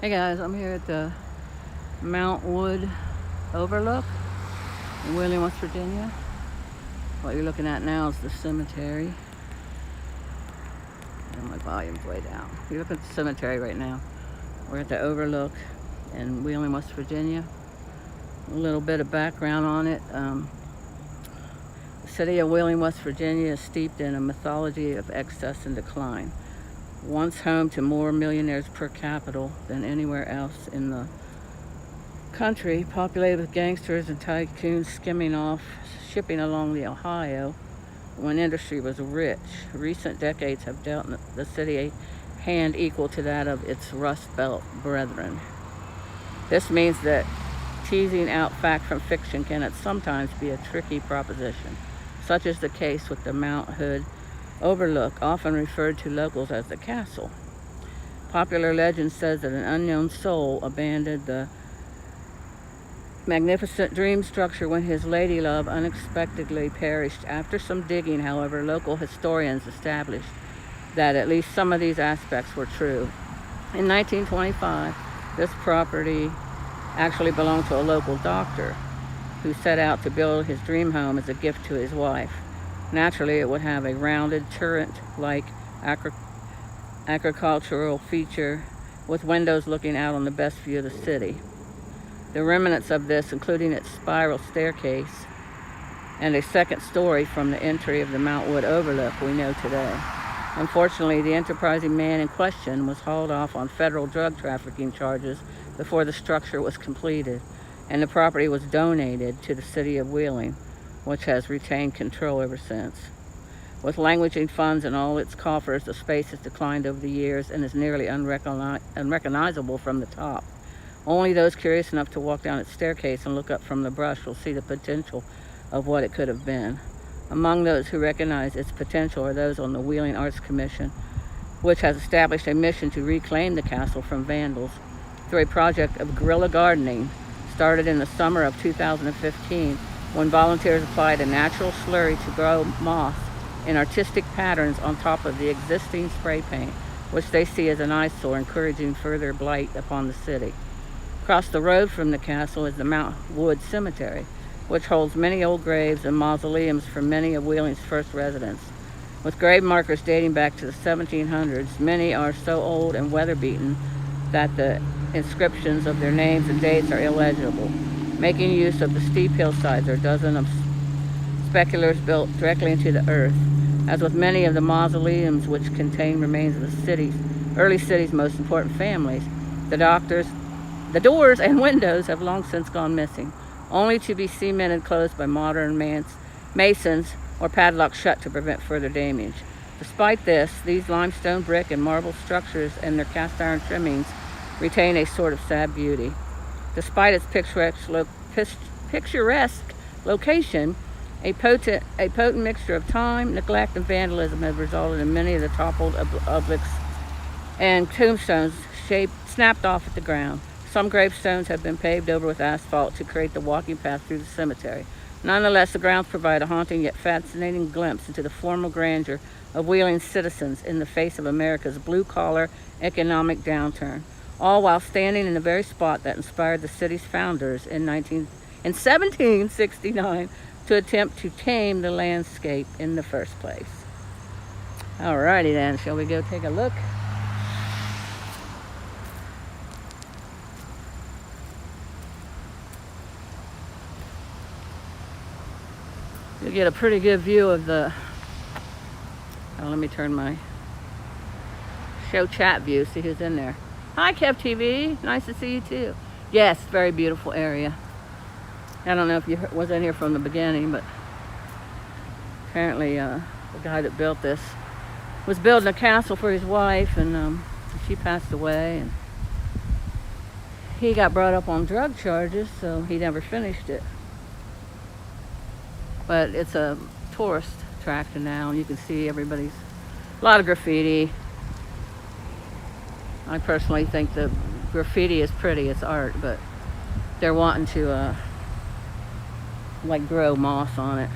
Hey guys, I'm here at the Mount Wood Overlook in Wheeling, West Virginia. What you're looking at now is the cemetery. And my volume's way down. You're looking at the cemetery right now. We're at the Overlook in Wheeling, West Virginia. A little bit of background on it. The city of Wheeling, West Virginia is steeped in a mythology of excess and decline. Once home to more millionaires per capita than anywhere else in the country, populated with gangsters and tycoons skimming off, shipping along the Ohio when industry was rich. Recent decades have dealt the city a hand equal to that of its Rust Belt brethren. This means that teasing out fact from fiction can sometimes be a tricky proposition. Such is the case with the Mount Hood Overlook, often referred to locals as the castle. Popular legend says that an unknown soul abandoned the magnificent dream structure when his ladylove unexpectedly perished. After some digging, however, local historians established that at least some of these aspects were true. In 1925, this property actually belonged to a local doctor who set out to build his dream home as a gift to his wife. Naturally, it would have a rounded, turret-like agricultural feature with windows looking out on the best view of the city. The remnants of this, including its spiral staircase and a second story from the entry of the Mount Wood Overlook, we know today. Unfortunately, the enterprising man in question was hauled off on federal drug trafficking charges before the structure was completed, and the property was donated to the city of Wheeling, which has retained control ever since. With languishing funds in all its coffers, the space has declined over the years and is nearly unrecognizable from the top. Only those curious enough to walk down its staircase and look up from the brush will see the potential of what it could have been. Among those who recognize its potential are those on the Wheeling Arts Commission, which has established a mission to reclaim the castle from vandals through a project of guerrilla gardening started in the summer of 2015, when volunteers applied a natural slurry to grow moss in artistic patterns on top of the existing spray paint, which they see as an eyesore, encouraging further blight upon the city. Across the road from the castle is the Mount Wood Cemetery, which holds many old graves and mausoleums for many of Wheeling's first residents. With grave markers dating back to the 1700s, many are so old and weather-beaten that the inscriptions of their names and dates are illegible. Making use of the steep hillsides are dozens of speculars built directly into the earth. As with many of the mausoleums which contain remains of the early city's most important families, the doors and windows have long since gone missing, only to be cemented closed by modern masons or padlocked shut to prevent further damage. Despite this, these limestone, brick, and marble structures and their cast iron trimmings retain a sort of sad beauty. Despite its picturesque location, a potent mixture of time, neglect, and vandalism has resulted in many of the toppled obelisks and tombstones snapped off at the ground. Some gravestones have been paved over with asphalt to create the walking path through the cemetery. Nonetheless, the grounds provide a haunting yet fascinating glimpse into the formal grandeur of Wheeling's citizens in the face of America's blue-collar economic downturn, all while standing in the very spot that inspired the city's founders in 1769 to attempt to tame the landscape in the first place. Alrighty then, shall we go take a look? You get a pretty good view of the, let me turn my show chat view, see who's in there. Hi Kev TV, nice to see you too. Yes, very beautiful area. I don't know if you was in here from the beginning, but apparently the guy that built this was building a castle for his wife, and she passed away, and he got brought up on drug charges, so he never finished it. But it's a tourist attraction now, and you can see a lot of graffiti. I personally think the graffiti is pretty, it's art, but they're wanting to grow moss on it.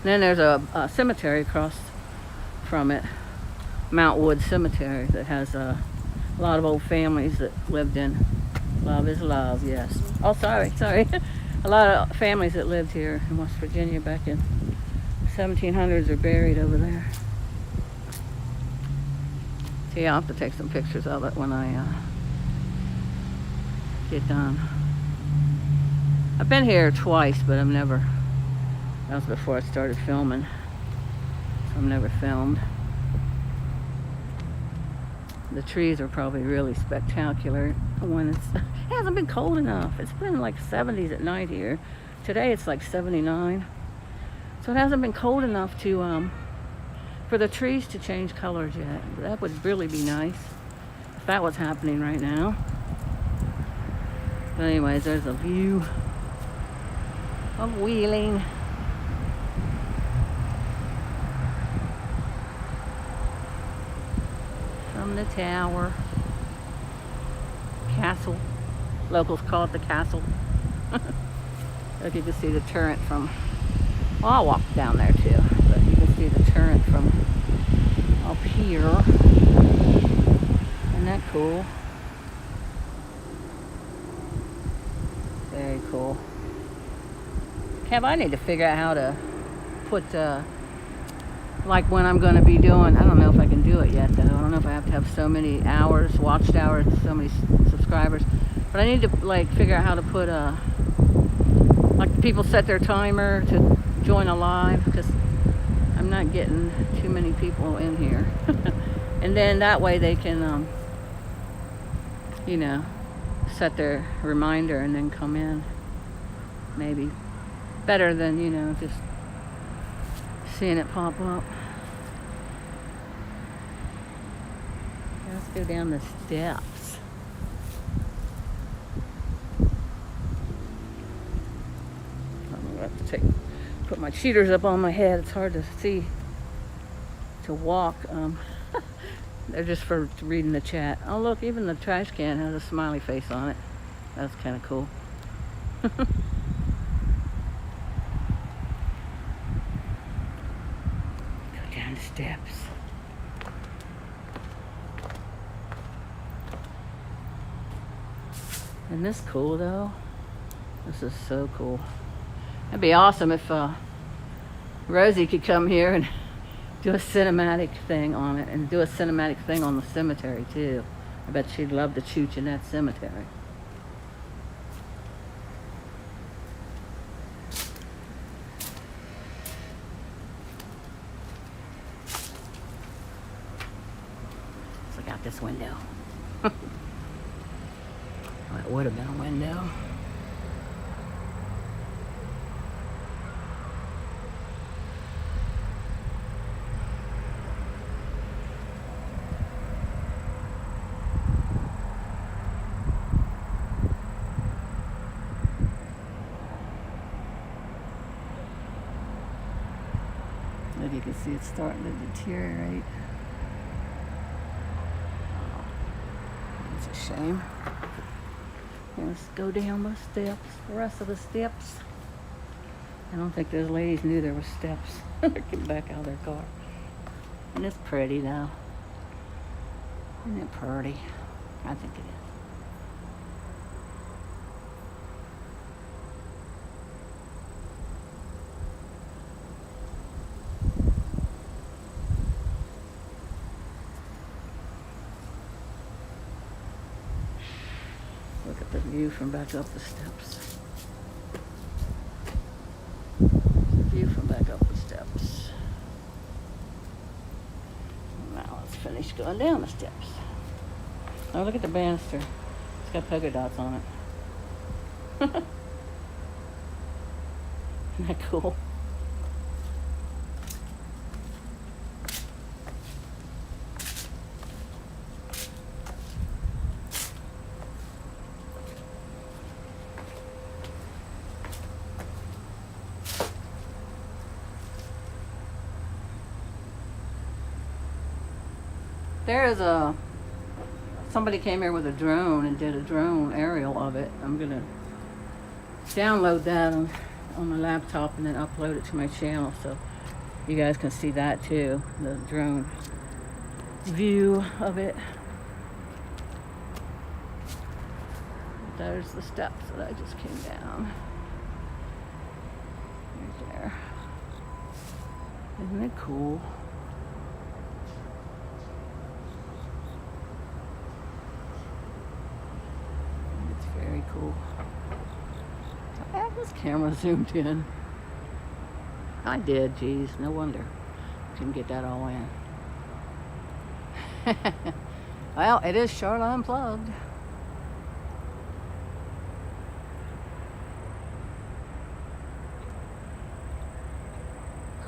Then there's a cemetery across from it. Mount Wood Cemetery that has a lot of old families that lived in. Love is love, yes. Oh, sorry. A lot of families that lived here in West Virginia back in 1700s are buried over there. See, I'll have to take some pictures of it when I get done. I've been here twice, but I've never, that was before I started filming, so I've never filmed. The trees are probably really spectacular when it hasn't been cold enough. It's been like 70s at night here. Today it's like 79. So it hasn't been cold enough to for the trees to change colors yet. That would really be nice if that was happening right now. But anyways, there's a view of Wheeling. From the tower. Castle. Locals call it the castle. Look, you can see the turret from, well, I'll walk down there too, but you can see the turret from up here. Isn't that cool? Very cool. Kev, I need to figure out how to put, like when I'm going to be doing, I don't know if I can do it yet though. I don't know if I have to have so many hours, watched hours, so many subscribers. But I need to like figure out how to put like people set their timer to join a live, because I'm not getting too many people in here. And then that way they can, you know, set their reminder and then come in. Maybe better than, you know, just seeing it pop up. Let's go down the steps. I'm gonna have to put my cheaters up on my head. It's hard to see, to walk. They're just for reading the chat. Oh look, even the trash can has a smiley face on it. That's kind of cool. Go down the steps. Isn't this cool though? This is so cool. It'd be awesome if Rosie could come here and do a cinematic thing on it, and do a cinematic thing on the cemetery too. I bet she'd love to chooch in that cemetery. Let's look out this window. Well, it would have been a window. You can see it's starting to deteriorate. It's a shame. Let's go down the steps, the rest of the steps. I don't think those ladies knew there were steps. They're getting back out of their car. And it's pretty though. Isn't it pretty? I think it is. Look at the view from back up the steps. View from back up the steps. Now let's finish going down the steps. Oh, look at the banister. It's got polka dots on it. Isn't that cool? There is somebody came here with a drone and did a drone aerial of it. I'm gonna download that on my laptop and then upload it to my channel so you guys can see that too, the drone view of it. There's the steps that I just came down. Right there. Isn't it cool? It's very cool. I have this camera zoomed in. I did, geez, no wonder. Couldn't get that all in. Well, it is Charlotte Unplugged.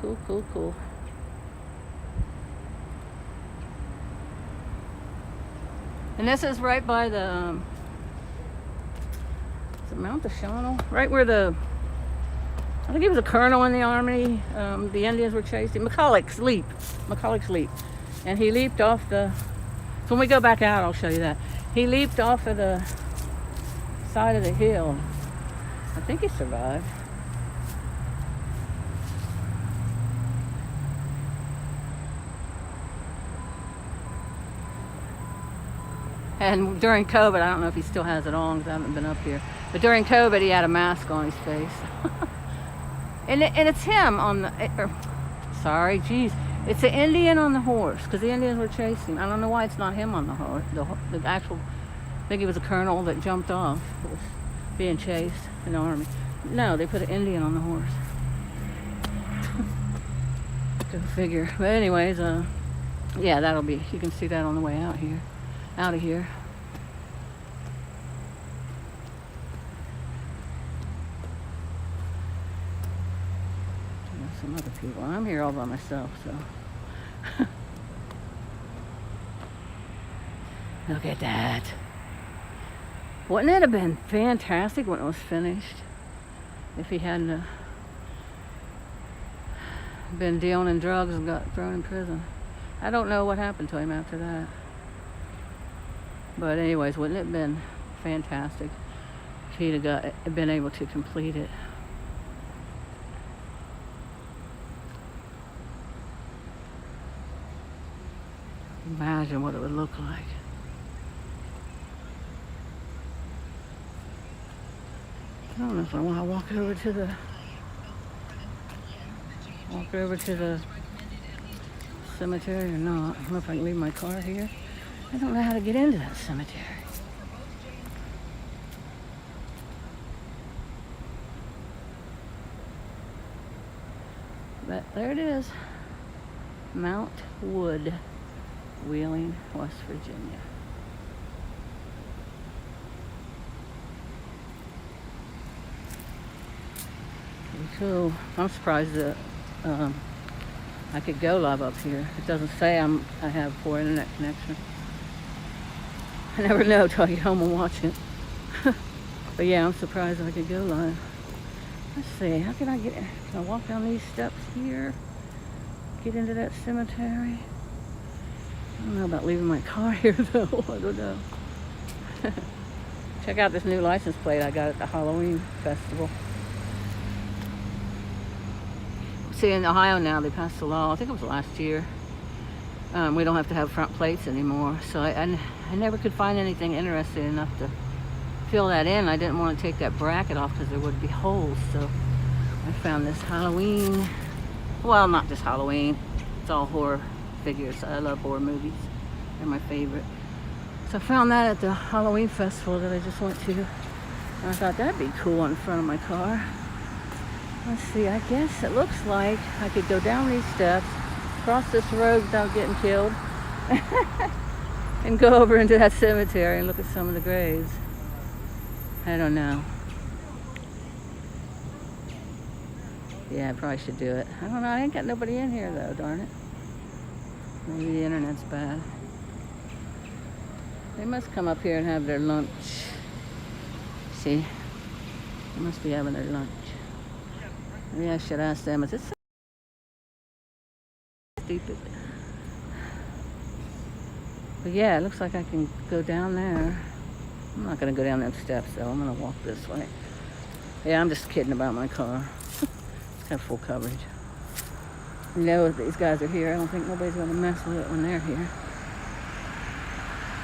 Cool, cool, cool. And this is right by the, is it Mount Deshawnel? Right where I think he was a colonel in the army. The Indians were chasing McCulloch's Leap. And he leaped off so when we go back out, I'll show you that. He leaped off of the side of the hill. I think he survived. And during COVID, I don't know if he still has it on because I haven't been up here. But during COVID, he had a mask on his face. and it's him on the, sorry, geez. It's the Indian on the horse because the Indians were chasing. I don't know why it's not him on the horse. The actual, I think he was a colonel that jumped off. That was being chased in the army. No, they put an Indian on the horse. Go figure. But anyways, yeah, that'll be, you can see that on the way out here. Out of here. There's some other people. I'm here all by myself, so. Look at that. Wouldn't it have been fantastic when it was finished? If he hadn't been dealing in drugs and got thrown in prison. I don't know what happened to him after that. But anyways, wouldn't it have been fantastic if he'd have been able to complete it? Imagine what it would look like. I don't know if I want to walk over to the cemetery or not. I don't know if I can leave my car here. I don't know how to get into that cemetery. But there it is. Mount Wood, Wheeling, West Virginia. Pretty cool. I'm surprised that I could go live up here. It doesn't say I have poor internet connection. I never know till I get home and watch it. But yeah, I'm surprised I could go live. Let's see, how can I get, can I walk down these steps here? Get into that cemetery? I don't know about leaving my car here though, I don't know. Check out this new license plate I got at the Halloween festival. See, in Ohio now, they passed a law, I think it was last year. We don't have to have front plates anymore. So I never could find anything interesting enough to fill that in. I didn't want to take that bracket off because there would be holes. So I found this Halloween, well, not just Halloween, it's all horror figures. I love horror movies. They're my favorite. So I found that at the Halloween festival that I just went to. And I thought that'd be cool on the front of my car. Let's see, I guess it looks like I could go down these steps, cross this road without getting killed, and go over into that cemetery and look at some of the graves. I don't know. Yeah, I probably should do it. I don't know, I ain't got nobody in here though, darn it. Maybe the internet's bad. They must come up here and have their lunch. See? They must be having their lunch. Maybe I should ask them. Is this so stupid? But yeah, it looks like I can go down there. I'm not going to go down them steps though. I'm going to walk this way. Yeah, I'm just kidding about my car. It's got full coverage. You know, if these guys are here, I don't think nobody's going to mess with it when they're here.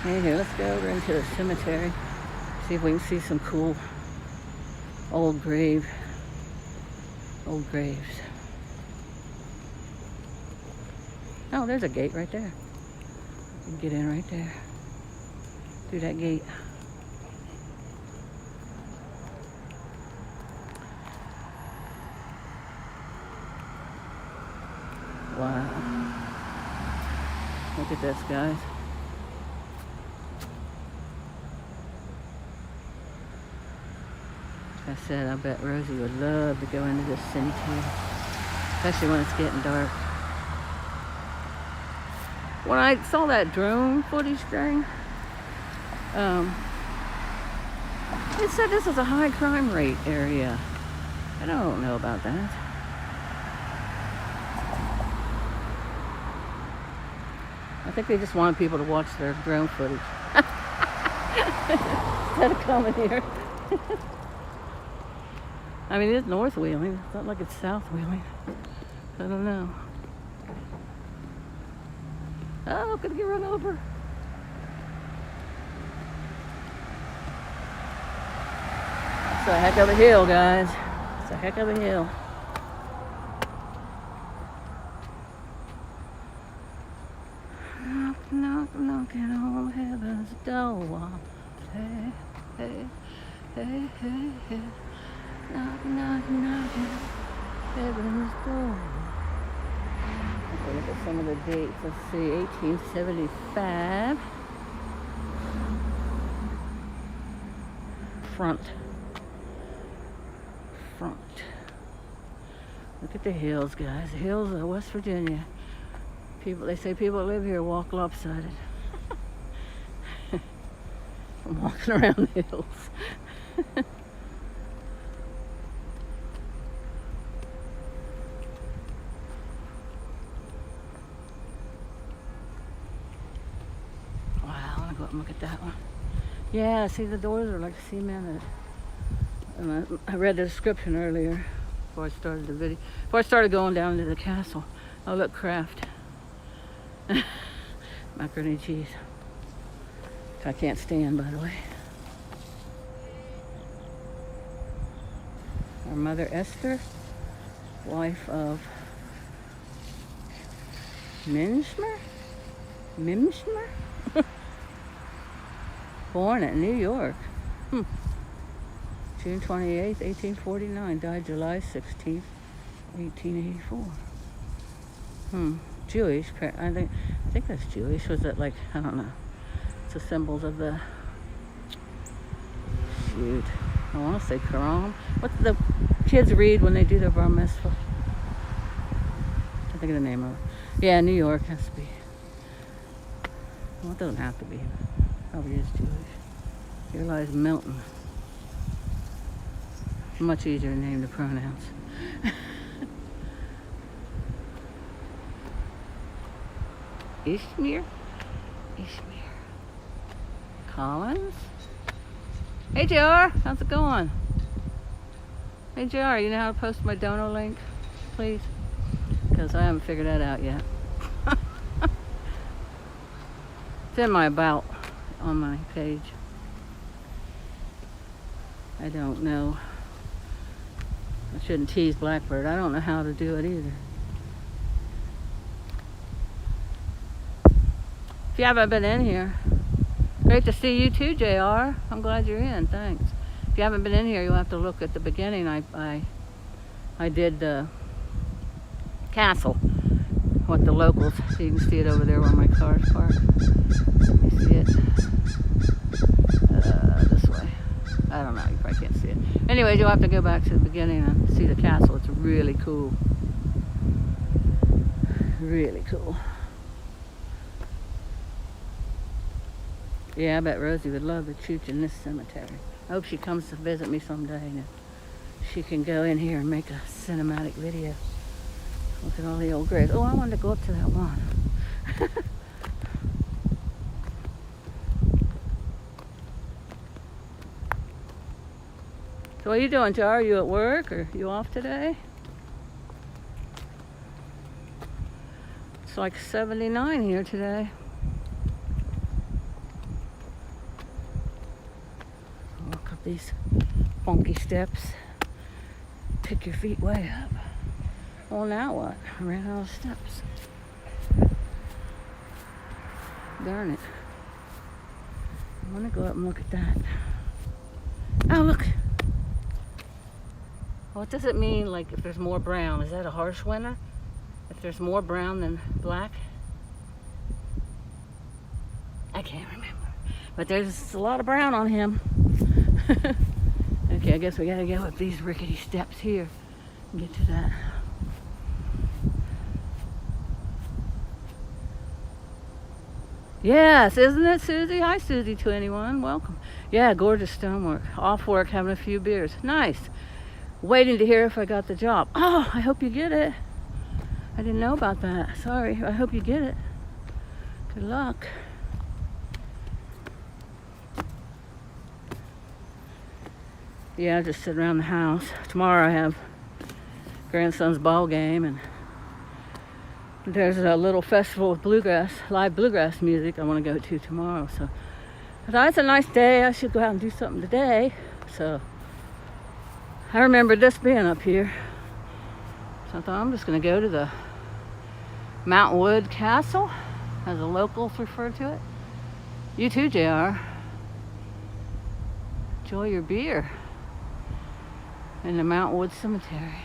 Anyway, let's go over into the cemetery. See if we can see some cool old graves. Oh, there's a gate right there. You can get in right there. Through that gate. Wow. Look at this, guys. Like I said, I bet Rosie would love to go into this cemetery, especially when it's getting dark. When I saw that drone footage thing, it said this is a high crime rate area. I don't know about that. I think they just wanted people to watch their drone footage instead of coming here. I mean, it is North Wheeling. It's not like it's South Wheeling. I don't know. Oh, gonna get run over. It's a heck of a hill, guys. It's a heck of a hill. Knock, knock, knocking on heaven's door. Hey, hey, hey, hey, hey. Knock, knock, knocking heaven's door. Okay, look at some of the dates. Let's see, 1875. Front. Look at the hills, guys. The hills of West Virginia. They say people that live here walk lopsided. I'm walking around the hills. Wow, I want to go up and look at that one. Yeah, see, the doors are like cemented. And I read the description earlier before I started the video. Before I started going down to the castle. Oh, look, Kraft. Macaroni and cheese. Which I can't stand, by the way. Our mother Esther, wife of Mimsmer? Born at New York. June 28th, 1849. Died July 16th, 1884. Jewish. I think that's Jewish. Was it like, I don't know. It's the symbols of the, shoot, I want to say Quran. What do the kids read when they do their bar mitzvah? I think of the name of it. Yeah, New York has to be. Well, it doesn't have to be. Probably is Jewish. Here lies Milton. Much easier to name the pronouns. Ishmir. Collins. Hey JR, how's it going? Hey JR, you know how to post my dono link, please? Because I haven't figured that out yet. It's in my about on my page. I don't know. I shouldn't tease Blackbird. I don't know how to do it either. If you haven't been in here, great to see you too, JR. I'm glad you're in. Thanks. If you haven't been in here, you'll have to look at the beginning. I did the castle, what the locals. So you can see it over there where my car's parked. You see it this way. I don't know. You probably can't see it. Anyways, you'll have to go back to the beginning and see the castle. It's really cool. Really cool. Yeah, I bet Rosie would love to chooch in this cemetery. I hope she comes to visit me someday and she can go in here and make a cinematic video. Look at all the old graves. Oh, I wanted to go up to that one. So what are you doing, Jar? Are you at work or you off today? It's like 79 here today. up these funky steps. Pick your feet way up. Well, now what? I ran out of steps. Darn it. I want to go up and look at that. Oh, look. What does it mean, like, if there's more brown? Is that a harsh winter? If there's more brown than black? I can't remember. But there's a lot of brown on him. Okay, I guess we gotta go up these rickety steps here and get to that. Yes, isn't it, Susie? Hi, Susie21. Welcome. Yeah, gorgeous stonework. Off work, having a few beers. Nice. Waiting to hear if I got the job. Oh, I hope you get it. I didn't know about that. Sorry. I hope you get it. Good luck. Yeah, I just sit around the house. Tomorrow I have grandson's ball game, and there's a little festival with bluegrass, live bluegrass music I want to go to tomorrow. So I thought it's a nice day. I should go out and do something today. So I remember this being up here. So I thought I'm just going to go to the Mount Wood Castle, as the locals refer to it. You too, JR. Enjoy your beer in the Mount Wood Cemetery.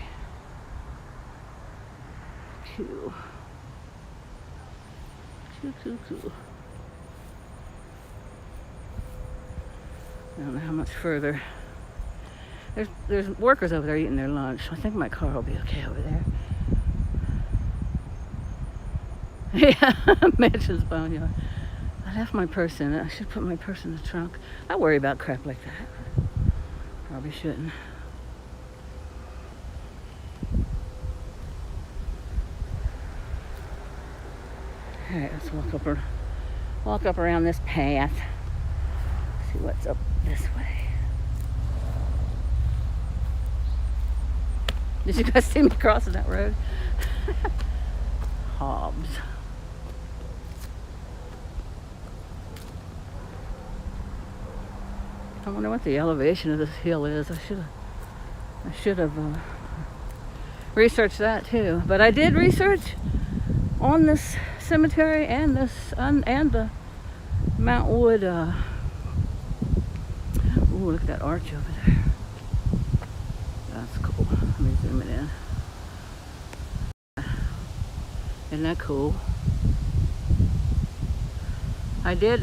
Cool. Cool. I don't know how much further. There's workers over there eating their lunch. I think my car will be okay over there. Yeah, Mansion's Boneyard. I left my purse in it. I should put my purse in the trunk. I worry about crap like that. Probably shouldn't. All right, let's walk up around this path. See what's up this way. Did you guys see me crossing that road? Hobbs. I wonder what the elevation of this hill is. I should have researched that too. But I did research on this cemetery and the Mount Wood. Ooh, look at that arch over there. That's cool. Let me zoom it in. Isn't that cool? I did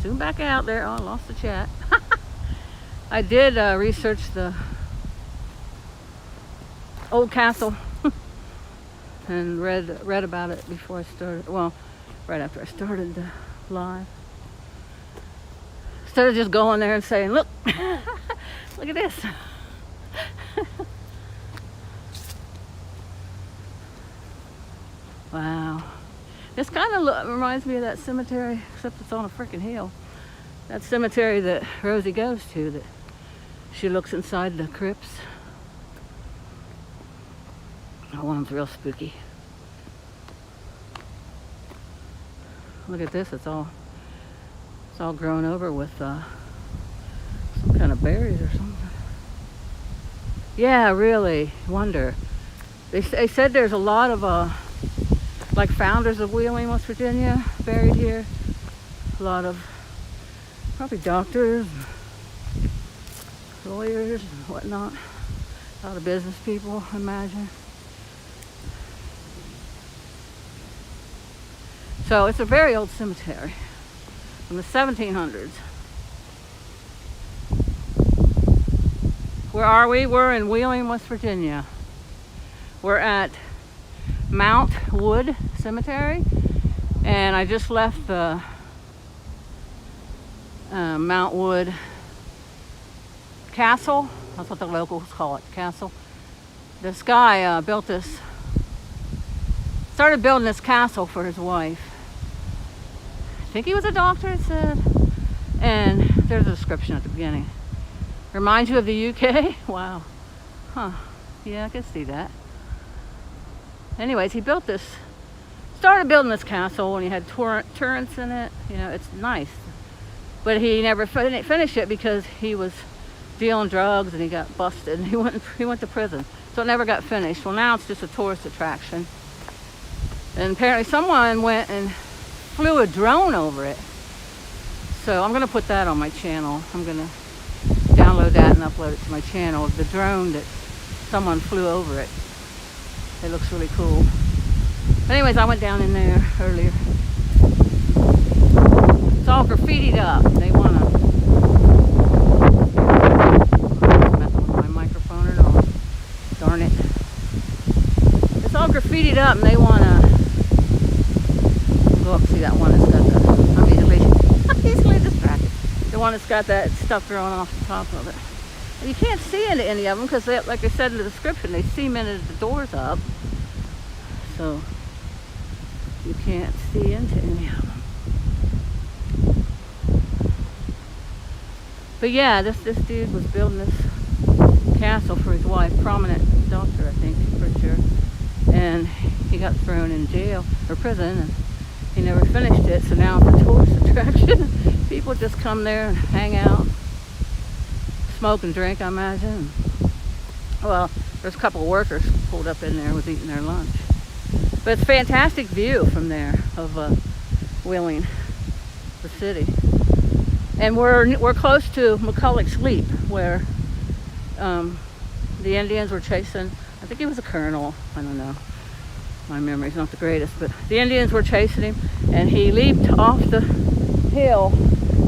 zoom back out there. Oh, I lost the chat. I did research the old castle and read about it before I started. Well, right after I started the live. Instead of just going there and saying, "Look, look at this." Wow. This kind of reminds me of that cemetery, except it's on a freaking hill. That cemetery that Rosie goes to, that she looks inside the crypts. That one's real spooky. Look at this, it's all grown over with some kind of berries or something. Yeah, really, wonder. They said there's a lot of like founders of Wheeling, West Virginia, buried here. A lot of probably doctors, lawyers, and whatnot. A lot of business people, I imagine. So it's a very old cemetery from the 1700s. Where are we? We're in Wheeling, West Virginia. We're at Mount Wood Cemetery, and I just left the Mount Wood Castle. That's what the locals call it, castle. This guy started building this castle for his wife. I think he was a doctor, it said. And there's a description at the beginning. Reminds you of the UK? Wow. Huh. Yeah, I can see that. Anyways, he started building this castle, and he had turrets in it. You know, it's nice. But he never finished it because he was dealing drugs and he got busted and he went to prison. So it never got finished. Well, now it's just a tourist attraction. And apparently someone went and flew a drone over it. So I'm going to put that on my channel. I'm going to download that and upload it to my channel. The drone that someone flew over it. It looks really cool. But anyways, I went down in there earlier. It's all graffitied up. They want to... messing with my microphone at all. Darn it. It's all graffitied up and they want to... Go up and see that one that's got the... I'm easily distracted. The one that's got that stuff growing off the top of it. And you can't see into any of them because, like I said in the description, they cemented the doors up. So you can't see into any of them. But yeah, this dude was building this castle for his wife, prominent doctor, I think, for sure. And he got thrown in jail or prison, and he never finished it. So now it's a tourist attraction. People just come there and hang out, smoke and drink, I imagine. Well, there's a couple of workers pulled up in there, was eating their lunch. But it's a fantastic view from there of Wheeling, the city. And we're close to McCulloch's Leap, where the Indians were chasing, I think he was a colonel, I don't know. My memory's not the greatest, but the Indians were chasing him, and he leaped off the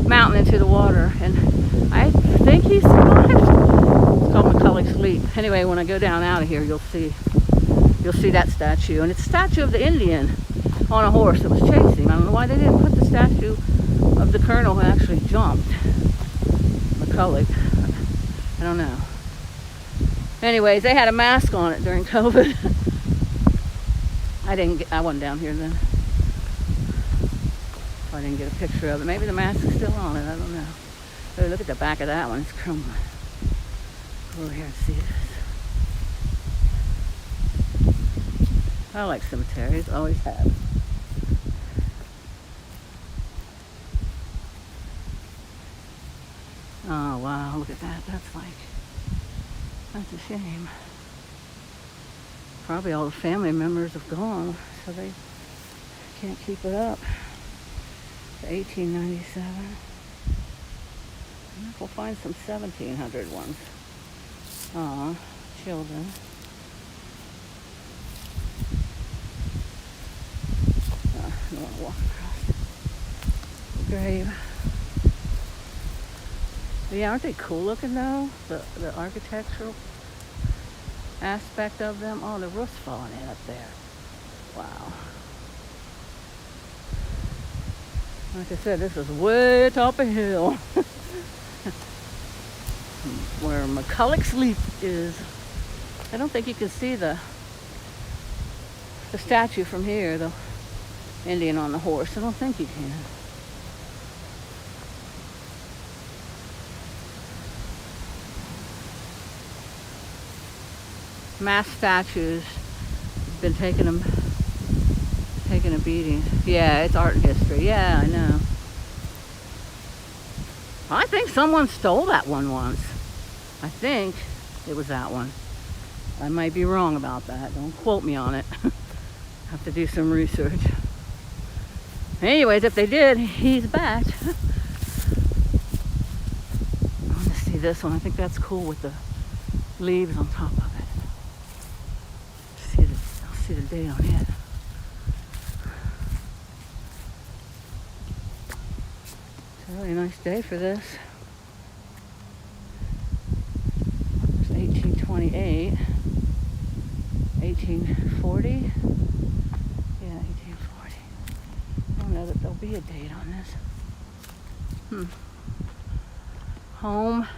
mountain into the water, and I think he survived. It's called McCulloch's Leap. Anyway, when I go down out of here, you'll see that statue, and it's a statue of the Indian on a horse that was chasing him. I don't know why they didn't put the statue of the colonel who actually jumped, McCulloch. I don't know. Anyways, they had a mask on it during COVID. I wasn't down here then. I didn't get a picture of it. Maybe the mask is still on it. I don't know. Oh, look at the back of that one. It's crumbling. Go over here and see this. I like cemeteries. Always have. Oh, wow. Look at that. That's a shame. Probably all the family members have gone, so they can't keep it up. 1897. We'll find some 1700 ones. Aw, children. I don't want to walk across the grave. But yeah, aren't they cool looking though? The architectural aspect of them. Oh, the roof's falling in up there. Wow. Like I said, this is way top of hill. Where McCulloch's Leap is. I don't think you can see the statue from here, the Indian on the horse. I don't think you can. Mass statues, been taking a beating. Yeah, it's art and history. Yeah, I know. I think someone stole that one once. I think it was that one. I might be wrong about that. Don't quote me on it. Have to do some research. Anyways, if they did, he's back. I want to see this one. I think that's cool with the leaves on top of it. I'll see the date on it. It's a really nice day for this. It's 1828. 1840. Yeah, 1840. I don't know that there'll be a date on this. Home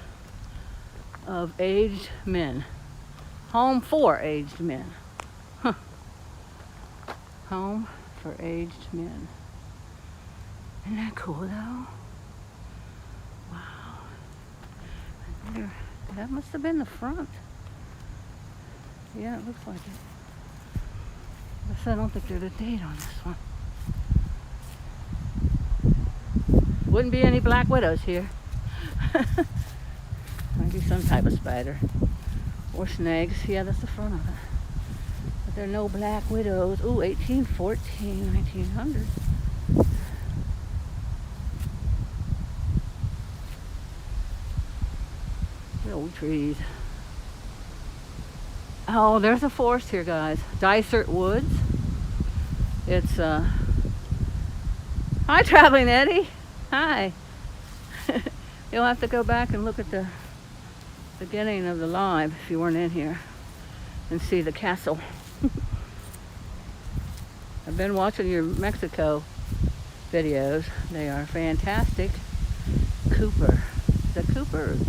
of aged men. Home for aged men. Huh. Home for aged men. Isn't that cool though? Wow. That must have been the front. Yeah, it looks like it. I don't think there's a date on this one. wouldn't be any black widows here. Maybe some type of spider. Or snags. Yeah, that's the front of it. But there are no black widows. Ooh, 1814, 1900. The old trees. Oh, there's a forest here, guys. Dysart Woods. It's, Hi, Traveling Eddie. Hi. You'll have to go back and look at the beginning of the live if you weren't in here and see the castle. I've been watching your Mexico videos. They are fantastic. Cooper. Is that Cooper? Is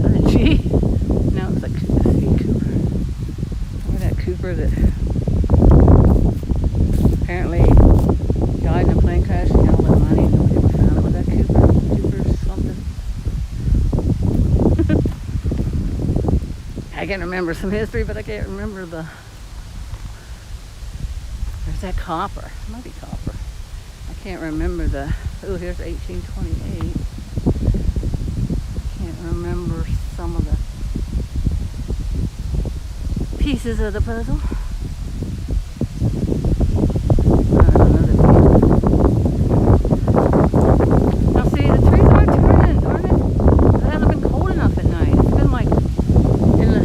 that a G? No, it's like C. Cooper. Or that Cooper that apparently died in a plane crash and got all the money and nobody ever found him. Was that Cooper? Cooper something? I can remember some history, but I can't remember the... There's that copper. It might be copper. I can't remember the... Oh, here's 1828. Can't remember some of the pieces of the puzzle. Now see, the trees are turning, aren't it? It hasn't been cold enough at night. It's been like in the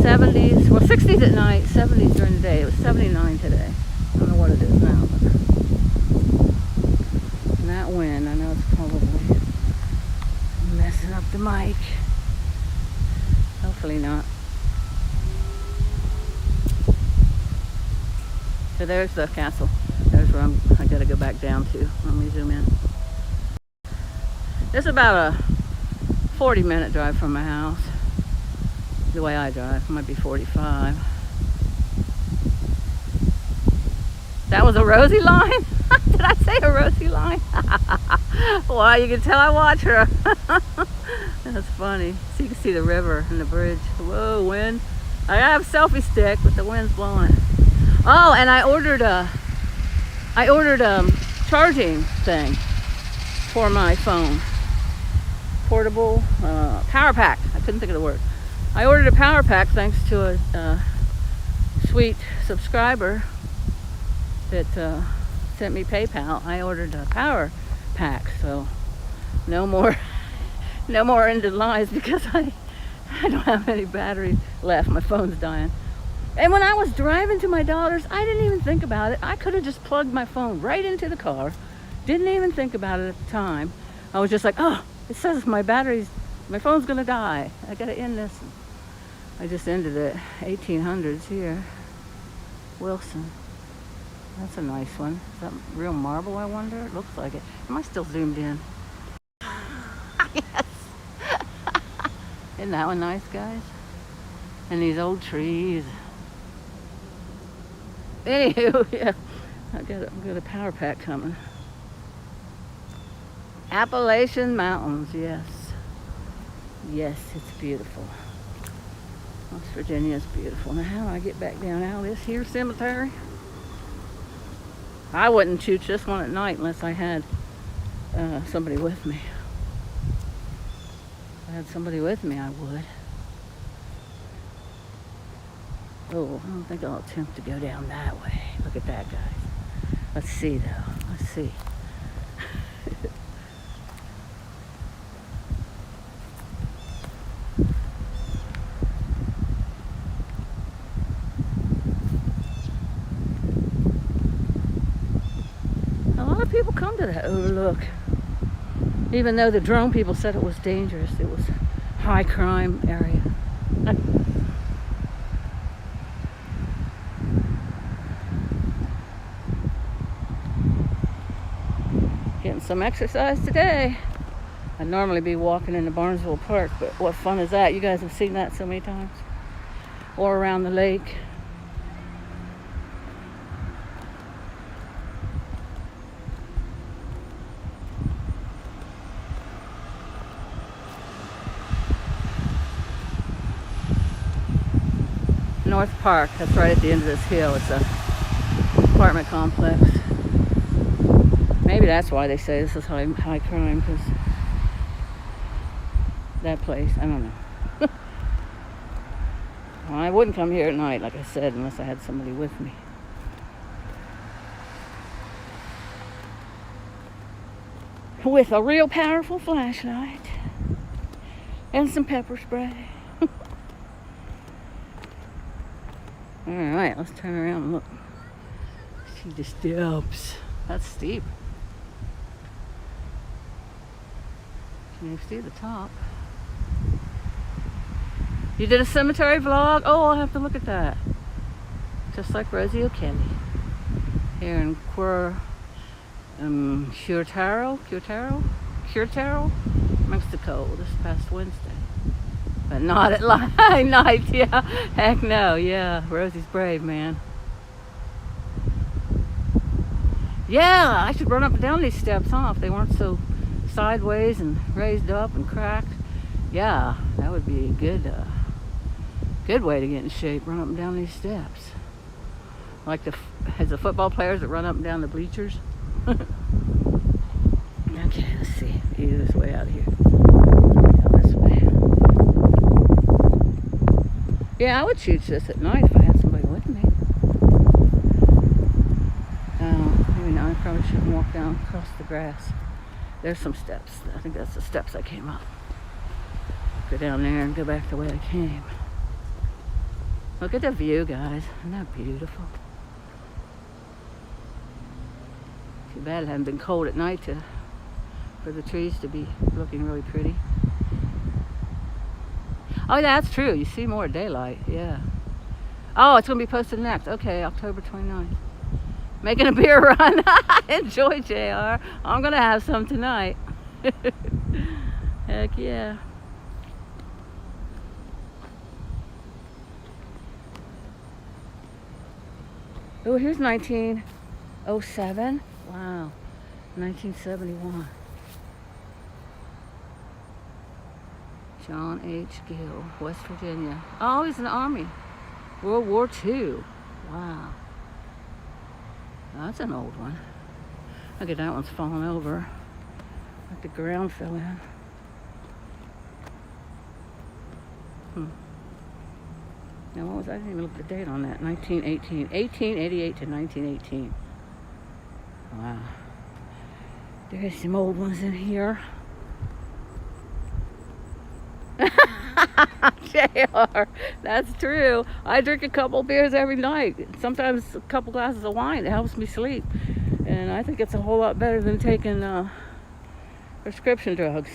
70s, well 60s at night, 70s during the day. It was 79 today. I don't know what it is now, but and that wind, I know it's probably messing up the mic. Hopefully not. So there's the castle. There's where I gotta go back down to. Let me zoom in. It's about a 40-minute drive from my house. The way I drive, it might be 45. That was a Rosie line? Did I say a Rosie line? Well, you can tell I watch her. That's funny. So you can see the river and the bridge. Whoa, wind. I have a selfie stick, but the wind's blowing. Oh, and I ordered a charging thing for my phone. Portable power pack. I couldn't think of the word. I ordered a power pack thanks to a sweet subscriber that sent me PayPal. I ordered a power pack, so no more ended lies because I don't have any battery left. My phone's dying. And when I was driving to my daughter's, I didn't even think about it. I could have just plugged my phone right into the car. Didn't even think about it at the time. I was just like, oh, it says my phone's gonna die. I gotta end this. I just ended it. 1800s here. Wilson. That's a nice one. Is that real marble, I wonder? It looks like it. Am I still zoomed in? Yes. Isn't that one nice, guys? And these old trees. Anywho, yeah, I've got a power pack coming. Appalachian Mountains, yes. Yes, it's beautiful. West Virginia is beautiful. Now, how do I get back down out of this here cemetery? I wouldn't chooch this one at night unless I had somebody with me. If I had somebody with me, I would. Oh, I don't think I'll attempt to go down that way. Look at that, guys. Let's see, though. Let's see. A lot of people come to that Overlook. Even though the drone people said it was dangerous. It was a high crime area. Getting some exercise today. I'd normally be walking in the Barnesville Park, but what fun is that? You guys have seen that so many times. Or around the lake. North Park, that's right at the end of this hill. It's a apartment complex. Maybe that's why they say this is high crime, because that place, I don't know. Well, I wouldn't come here at night, like I said, unless I had somebody with me. With a real powerful flashlight and some pepper spray. Alright, let's turn around and look. See the steps. That's steep. Can you see the top? You did a cemetery vlog? Oh, I'll have to look at that. Just like Rosie O'Kelly. Here in Curtaro, Mexico, this past Wednesday. But not at night, yeah. Heck no, yeah. Rosie's brave, man. Yeah, I should run up and down these steps, huh? If they weren't so sideways and raised up and cracked. Yeah, that would be a good way to get in shape. Run up and down these steps. Like as the football players that run up and down the bleachers. Okay, let's see. View this way out here. Down this way. Yeah, I would shoot this at night if I had somebody with me. Maybe not. I probably shouldn't walk down across the grass. There's some steps. I think that's the steps I came up. Go down there and go back the way I came. Look at the view, guys. Isn't that beautiful? Too bad it hadn't been cold at night for the trees to be looking really pretty. Oh, yeah, that's true. You see more daylight, yeah. Oh, it's going to be posted next. Okay, October 29th. Making a beer run. Enjoy, JR. I'm going to have some tonight. Heck yeah. Oh, here's 1907. Wow. 1971. John H. Gill, West Virginia. Oh, he's in the Army. World War II. Wow. That's an old one. Look at that one's falling over. Like the ground fell in. Now, what was I didn't even look at the date on that. 1918. 1888 to 1918. Wow. There's some old ones in here. JR, that's true. I drink a couple beers every night. Sometimes a couple glasses of wine. It helps me sleep. And I think it's a whole lot better than taking prescription drugs.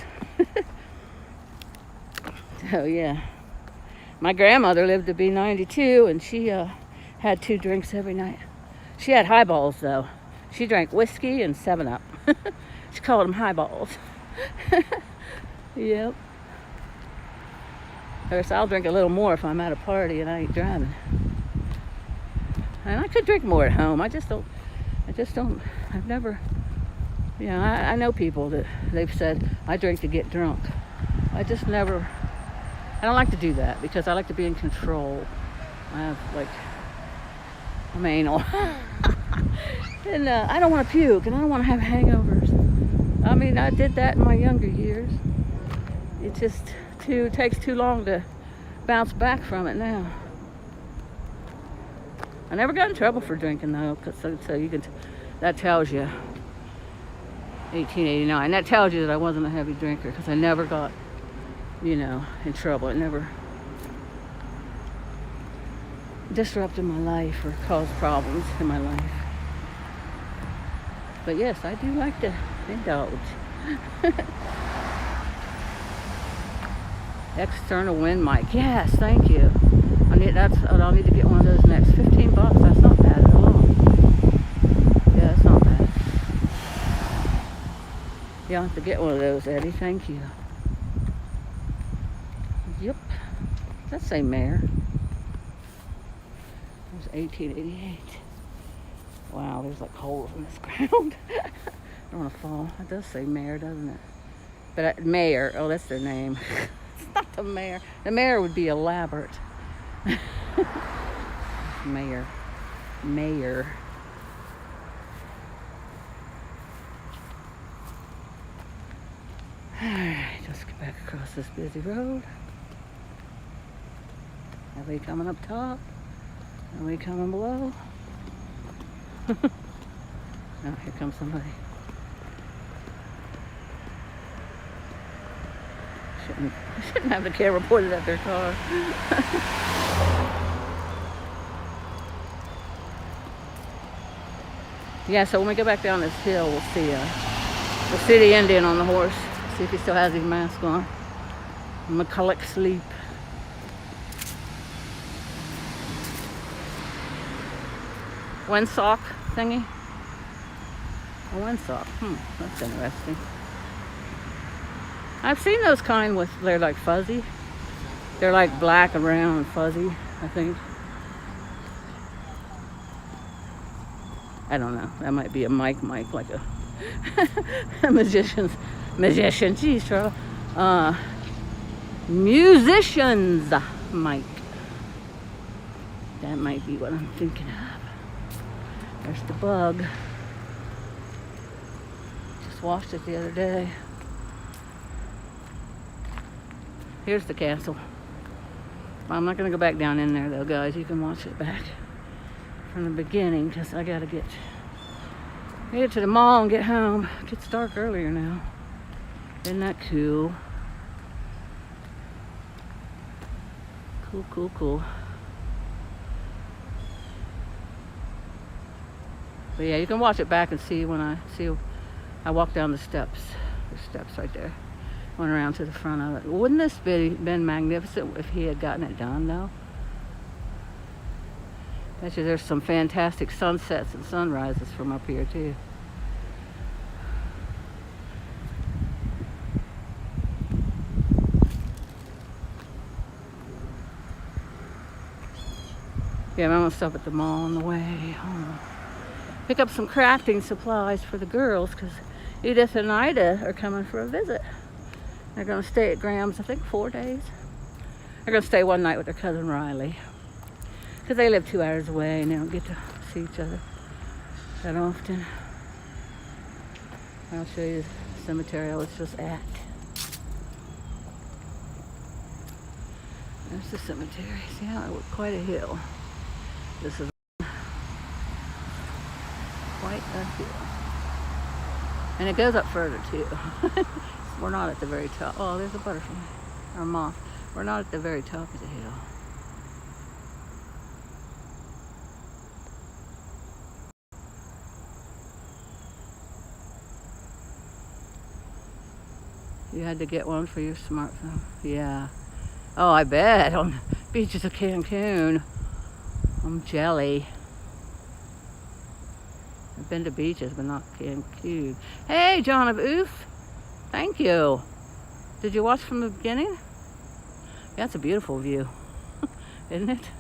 So, yeah. My grandmother lived to be 92, and she had 2 drinks every night. She had highballs, though. She drank whiskey and 7-Up. She called them highballs. Yep. Of course, I'll drink a little more if I'm at a party and I ain't driving. And I could drink more at home. I've never, I know people that they've said, I drink to get drunk. I don't like to do that because I like to be in control. I'm anal. And I don't want to puke and I don't want to have hangovers. I mean, I did that in my younger years. It just takes too long to bounce back from it now. I never got in trouble for drinking though, so you can. That tells you. 1889. That tells you that I wasn't a heavy drinker because I never got, in trouble. It never disrupted my life or caused problems in my life. But yes, I do like to indulge. External wind mic. Yes, thank you. I'll need to get one of those next. $15. That's not bad at all. Yeah, that's not bad. You'll have to get one of those, Eddie. Thank you. Yep. Does that say mayor? It was 1888. Wow, there's like holes in this ground. I don't want to fall. It does say mayor, doesn't it? But mayor. Oh, that's their name. It's not the mayor. The mayor would be elaborate. Mayor. Alright, let's get back across this busy road. Are we coming up top? Are we coming below? Oh, here comes somebody. Shouldn't have the camera pointed at their car. Yeah, so when we go back down this hill, we'll see the Indian on the horse. See if he still has his mask on. McCulloch sleep. Windsock thingy. A windsock. That's interesting. I've seen those kind with, they're like fuzzy. They're like black and round and fuzzy, I think. I don't know. That might be a mic, like a musician, geez, Charles. Musician's mic. That might be what I'm thinking of. There's the bug. Just washed it the other day. Here's the castle. I'm not going to go back down in there though, guys. You can watch it back from the beginning because I got to get to the mall and get home. It gets dark earlier now. Isn't that cool? Cool. But yeah, you can watch it back and see when I walk down the steps. There's steps right there. Went around to the front of it. Wouldn't this been magnificent if he had gotten it done though? Actually, there's some fantastic sunsets and sunrises from up here too. Yeah, I'm gonna stop at the mall on the way home. Pick up some crafting supplies for the girls because Edith and Ida are coming for a visit. They're gonna stay at Graham's, I think 4 days. They're gonna stay one night with their cousin Riley because they live 2 hours away and they don't get to see each other that often. I'll show you the cemetery I was just at. There's the cemetery. See how it was quite a hill. This is quite a hill. And it goes up further too. We're not at the very top. Oh, there's a butterfly or a moth. We're not at the very top of the hill. You had to get one for your smartphone. Yeah. Oh, I bet. On the beaches of Cancun. I'm jelly. I've been to beaches, but not Cancun. Hey, John of Oof. Thank you. Did you watch from the beginning? Yeah, it's a beautiful view. Isn't it?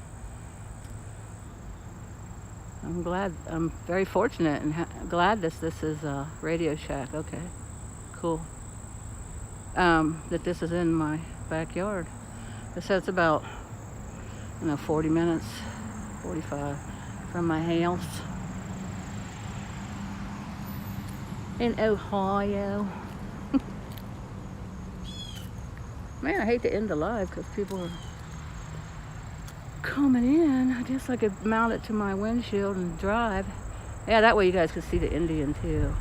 I'm glad. I'm very fortunate and glad this is Radio Shack. Okay. Cool. That this is in my backyard. It says it's about 40 minutes, 45 from my house in Ohio. Man, I hate to end the live because people are coming in. I guess I could mount it to my windshield and drive. Yeah, that way you guys can see the Indian too.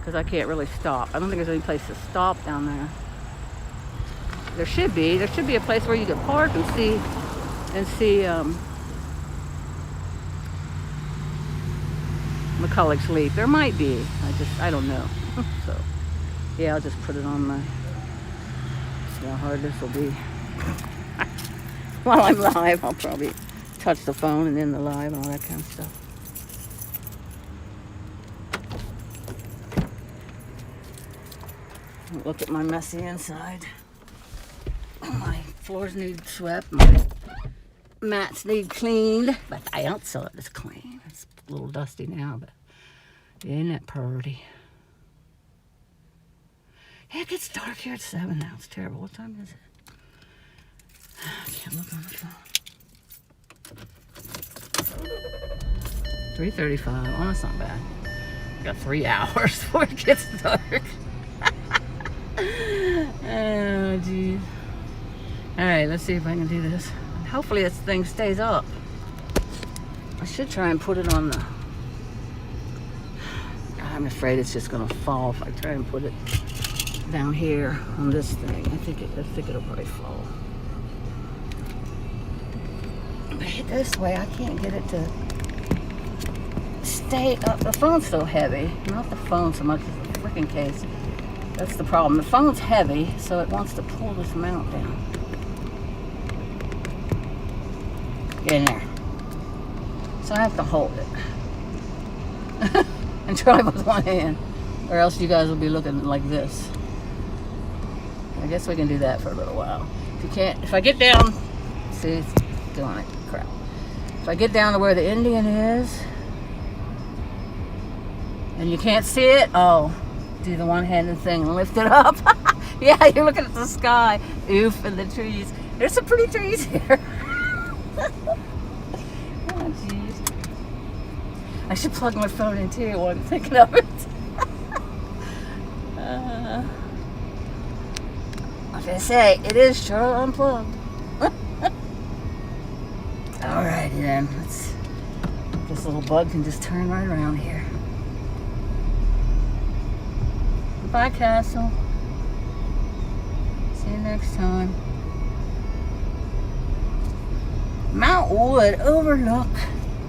Because I can't really stop. I don't think there's any place to stop down there. There should be a place where you can park and see McCulloch's leap. There might be. I don't know. So yeah, I'll just put it on my, see how hard this will be. While I'm live, I'll probably touch the phone and end the live and all that kind of stuff. Look at my messy inside. My floors need swept. My mats need cleaned. But the outside is clean. It's a little dusty now, but isn't it pretty? Yeah, it gets dark here at 7 now. It's terrible. What time is it? I can't look on the phone. 3:35. Oh, that's not bad. I got 3 hours before it gets dark. Oh, geez. Alright, let's see if I can do this. Hopefully this thing stays up. I should try and put it on the... I'm afraid it's just gonna fall if I try and put it down here on this thing. I think it'll probably fall. But this way I can't get it to stay up. The phone's so heavy. Not the phone so much as the freaking case. That's the problem. The phone's heavy, so it wants to pull this mount down. Get in there. So I have to hold it. And try with one hand. Or else you guys will be looking like this. I guess we can do that for a little while. If I get down, see, it's doing it, crap. If I get down to where the Indian is, and you can't see it, oh, do the one-handed thing and lift it up. Yeah, you're looking at the sky. Oof, and the trees. There's some pretty trees here. Oh, jeez. I should plug my phone in too while I'm thinking of it. Like I say, it is sure unplugged. Alrighty then, this little bug can just turn right around here. Goodbye, Castle. See you next time. Mount Wood Overlook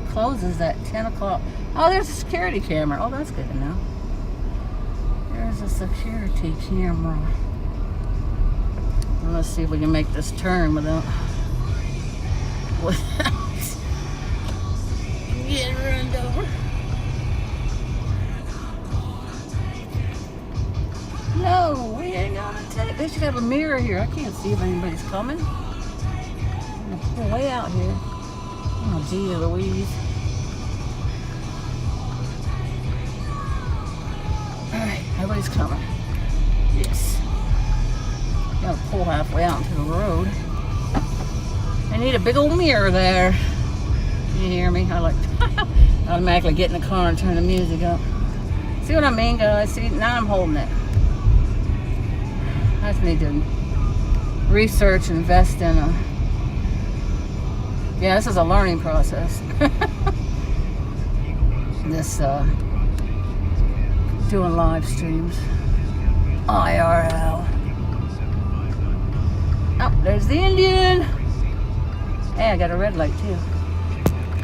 closes at 10 o'clock. Oh, there's a security camera. Oh, that's good to know. There's a security camera. Well, let's see if we can make this turn without getting run over. No, we ain't gonna take. They should have a mirror here. I can't see if anybody's coming. I'm gonna pull way out here. Oh, gee Louise. Alright, nobody's coming. Yes. Gotta pull halfway out into the road. I need a big old mirror there. Can you hear me? I like automatically get in the car and turn the music up. See what I mean, guys? See, now I'm holding it. I just need to research and invest in a... Yeah, this is a learning process. This, doing live streams. IRL. Oh, there's the Indian. Hey, I got a red light too.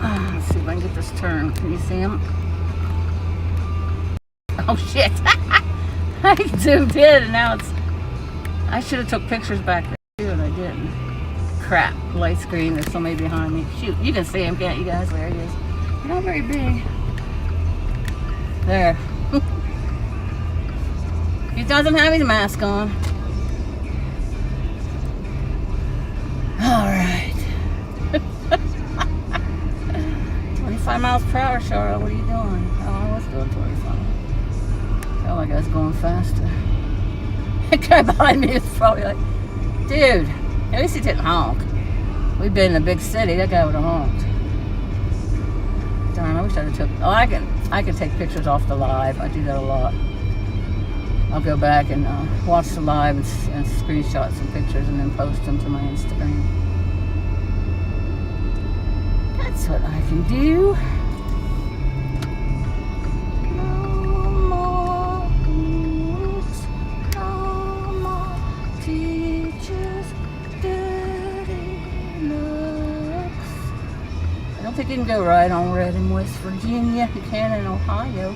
Let's see if I can get this turn. Can you see him? Oh shit! I zoomed in and now it's... I should have took pictures back there too and I didn't. Crap, light screen, there's somebody behind me. Shoot, you can see him, can't you guys? There he is. Not very big. There. He doesn't have his mask on. Alright. 25 miles per hour, Charlotte. What are you doing? Oh, I was doing 25. Felt like I was going faster. The guy behind me is probably like, dude, at least he didn't honk. We've been in a big city, that guy would have honked. Darn, I wish I'd have took... Oh, I can take pictures off the live. I do that a lot. I'll go back and watch the live and screenshot some pictures and then post them to my Instagram. That's what I can do. No more books, no more teachers, dirty looks. I don't think you can go right on red in West Virginia. You can in Ohio.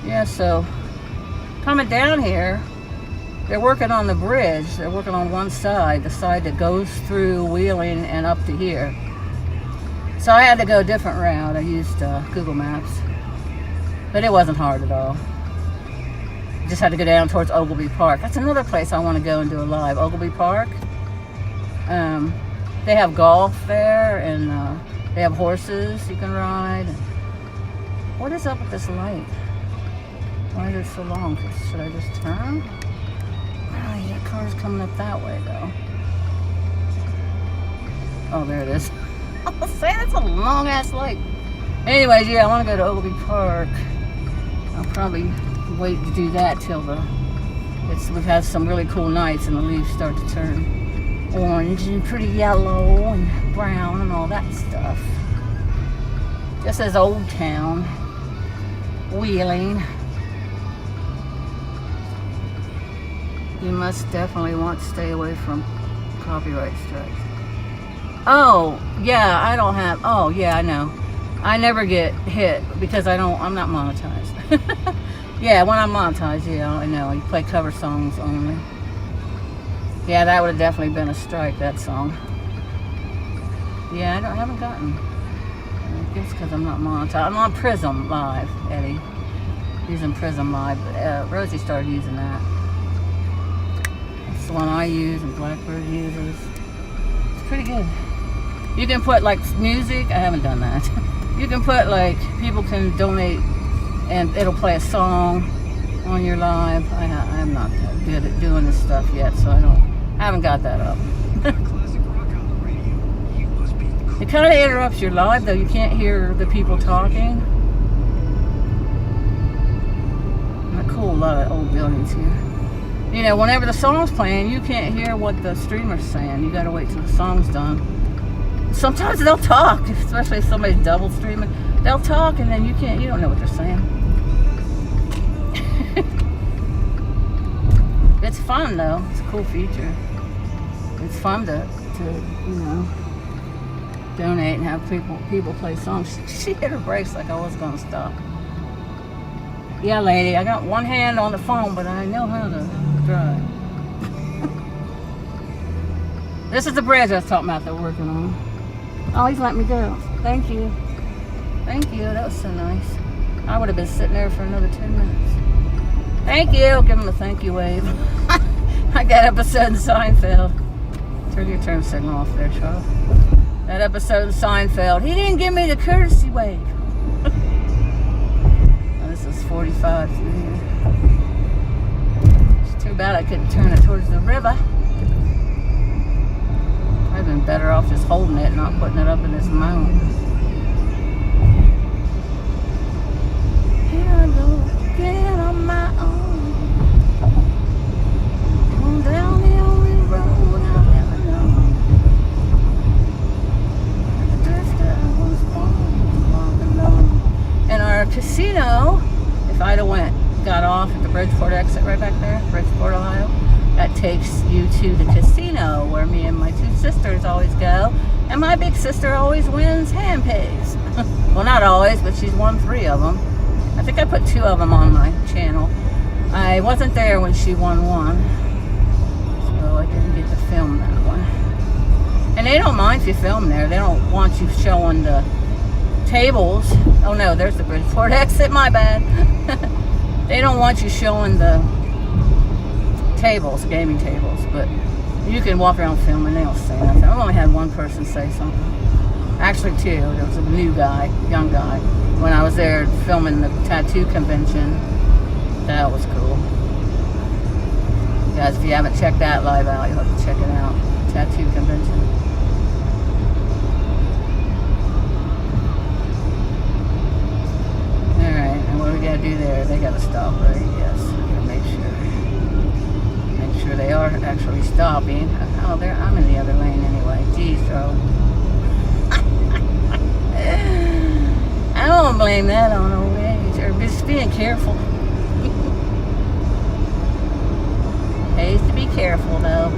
Yeah, so coming down here, they're working on the bridge. They're working on one side, the side that goes through Wheeling and up to here. So I had to go a different route. I used Google Maps, but it wasn't hard at all. Just had to go down towards Ogilvy Park. That's another place I want to go and do a live. Ogilvy Park. They have golf there, and they have horses you can ride. What is up with this light? Why is it so long? Should I just turn? Oh, yeah, car's coming up that way, though. Oh, there it is. I'll say that's a long-ass light. Anyways, yeah, I want to go to Ogilvy Park. I'll probably wait to do that till we've had some really cool nights and the leaves start to turn orange and pretty yellow and brown and all that stuff. This is Old Town, Wheeling. You must definitely want to stay away from copyright strikes. Oh, yeah, I don't have, oh, yeah, I know. I never get hit because I'm not monetized. Yeah, when I'm monetized, yeah, I know. You play cover songs only. Yeah, that would have definitely been a strike, that song. Yeah, I haven't gotten. I guess because I'm not monetized. I'm on Prism Live, Eddie. Using Prism Live, but Rosie started using that. It's the one I use and Blackbird uses. It's pretty good. You can put like music. I haven't done that. You can put like, people can donate and it'll play a song on your live. I'm not that good at doing this stuff yet, so I haven't got that up. It kind of interrupts your live though. You can't hear the people talking. Not cool, a lot of old buildings here. You know, whenever the song's playing, you can't hear what the streamer's saying. You gotta wait till the song's done. Sometimes they'll talk, especially if somebody's double streaming. They'll talk and then you don't know what they're saying. It's fun though. It's a cool feature. It's fun to you know, donate and have people play songs. She hit her brakes like I was gonna stop. Yeah, lady, I got one hand on the phone, but I know how to drive. This is the bridge I was talking about they're working on. Oh, he's let me go. Thank you. Thank you. That was so nice. I would have been sitting there for another 10 minutes. Thank you. Give him a thank you wave. Like that episode in Seinfeld. Turn your turn signal off there, Charles. That episode in Seinfeld. He didn't give me the courtesy wave. Oh, this is 45 through here. It's too bad I couldn't turn it towards the river. I've been better off just holding it and not putting it up in this mound. Here I go again on my own. On down the only road I've ever known. The drifter I was born to walk alone. And our casino, if I'd have got off at the Bridgeport exit right back there, Bridgeport, Ohio, that takes you to the casino where me and my two sisters always go. And my big sister always wins hand pays. Well, not always, but she's won 3 of them. I think I put 2 of them on my channel. I wasn't there when she won 1. So I didn't get to film that one. And they don't mind if you film there. They don't want you showing the tables. Oh no, there's the Bridgeport exit, my bad. They don't want you showing the tables, gaming tables, but you can walk around filming, they don't say nothing. I've only had one person say something. Actually 2. There was a new guy, young guy, when I was there filming the tattoo convention. That was cool. Guys, if you haven't checked that live out, you'll have to check it out. Tattoo convention. Alright, and what do we gotta do there? They gotta stop, right? Yes, we gotta make sure they are actually stopping. Oh, I'm in the other lane anyway. Jeez, Charlie. I don't blame that on old age, or just being careful. Pays to be careful, though.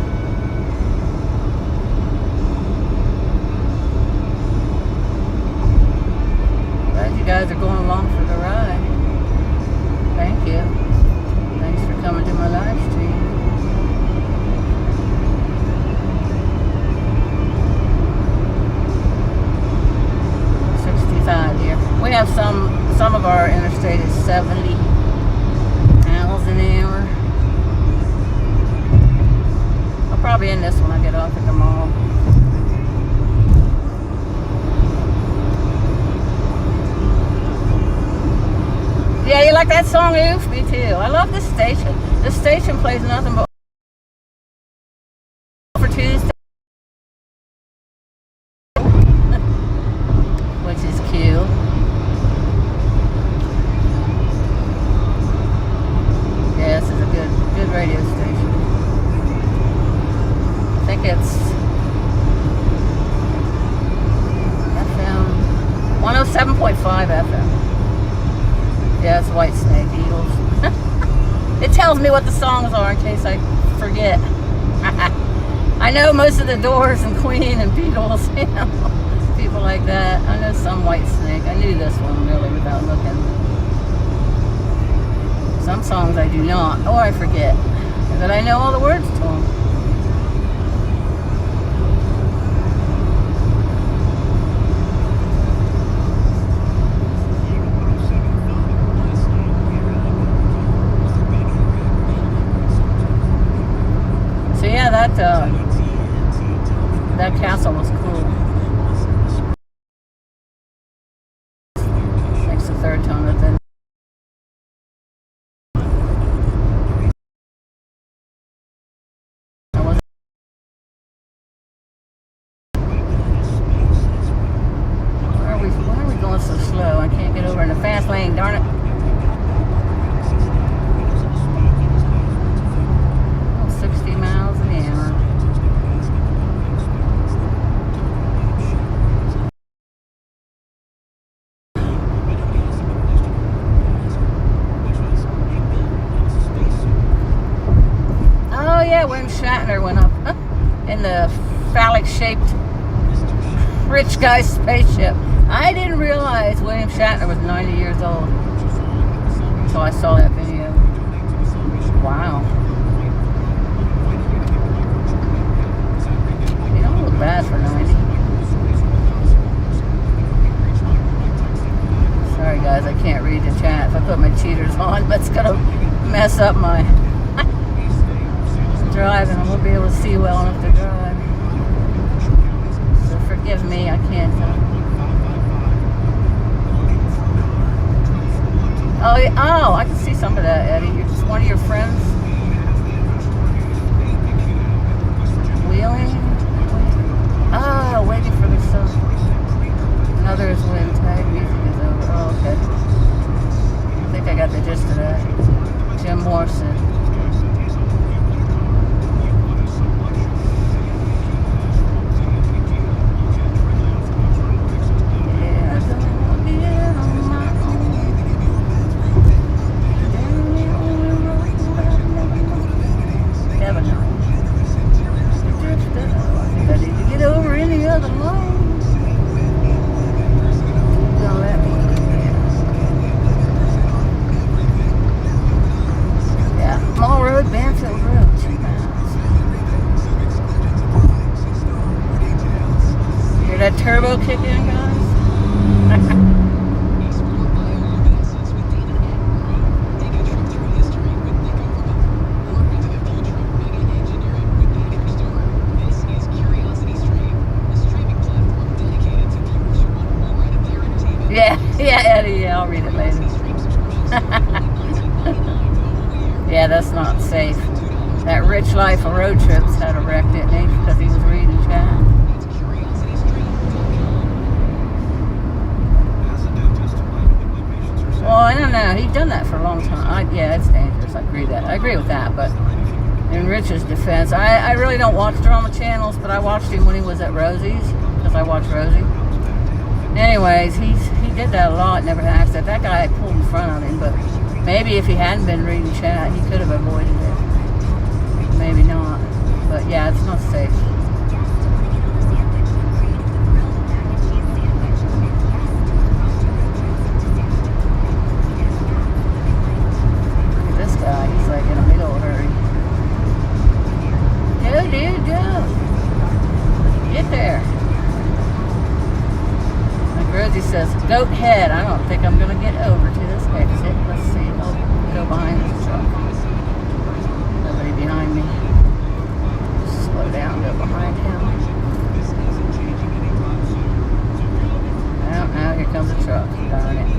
Glad you guys are going along for the ride. Thank you. Thanks for coming to my live stream. Here. We have some of our interstate is 70 miles an hour. I'll probably end this when I get off at the mall. Yeah, you like that song, Oof? Me too. I love this station. This station plays nothing but for Tuesday. Which is cute. FM. Yeah, it's Whitesnake, Eagles. It tells me what the songs are in case I forget. I know most of the Doors and Queen and Beatles, you know, people like that. I know some Whitesnake. I knew this one really without looking. Some songs I do not, or I forget, but I know all the words to them. So yeah, that castle was cool. Next to third time I've been. Why are we going so slow? I can't get over in the fast lane, darn it. Oh, 60 miles an hour. Oh yeah, when Shatner went up in the phallic-shaped rich guy's spaceship. I didn't realize William Shatner was 90 years old until I saw that video. Wow. You don't look bad for 90. Sorry guys, I can't read the chat. If I put my cheaters on, that's gonna mess up my driving. I won't be able to see well enough to drive. So forgive me, I can't. Oh, I can see some of that, Eddie. You're just one of your friends wheeling. Oh, waiting for the sun. Another is when tag music is over. Oh, okay. I think I got the gist of that. Jim Morrison. That turbo kick in, guys. Yeah, Eddie, yeah, I'll read it later. Yeah, that's not safe. That Rich Life of Road Trips had a wreck, didn't he? Because he was reading chat. Well, I don't know. He's done that for a long time. Yeah, it's dangerous. I agree with that. But in Rich's defense, I really don't watch drama channels, but I watched him when he was at Rosie's because I watch Rosie. Anyways, he did that a lot. Never had an accident. That guy pulled in front of him, but maybe if he hadn't been reading chat, he could have avoided it. Maybe not. But yeah, it's not safe. He's like in a big old hurry. Go, dude, go. Get there. Like Rosie says, goat head. I don't think I'm going to get over to this exit. Let's see. I'll go behind this truck. Nobody behind me. Slow down, go behind him. Oh, now here comes a truck. Darn it.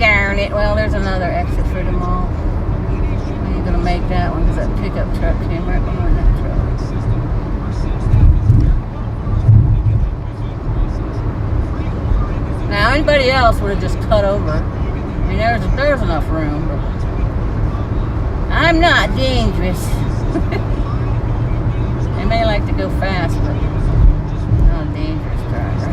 Darn it. Well, there's another exit for the mall. I ain't gonna make that one because that pickup truck came right behind that truck. Now, anybody else would have just cut over. I mean, there's enough room, but I'm not dangerous. They may like to go fast, but I'm not a dangerous driver.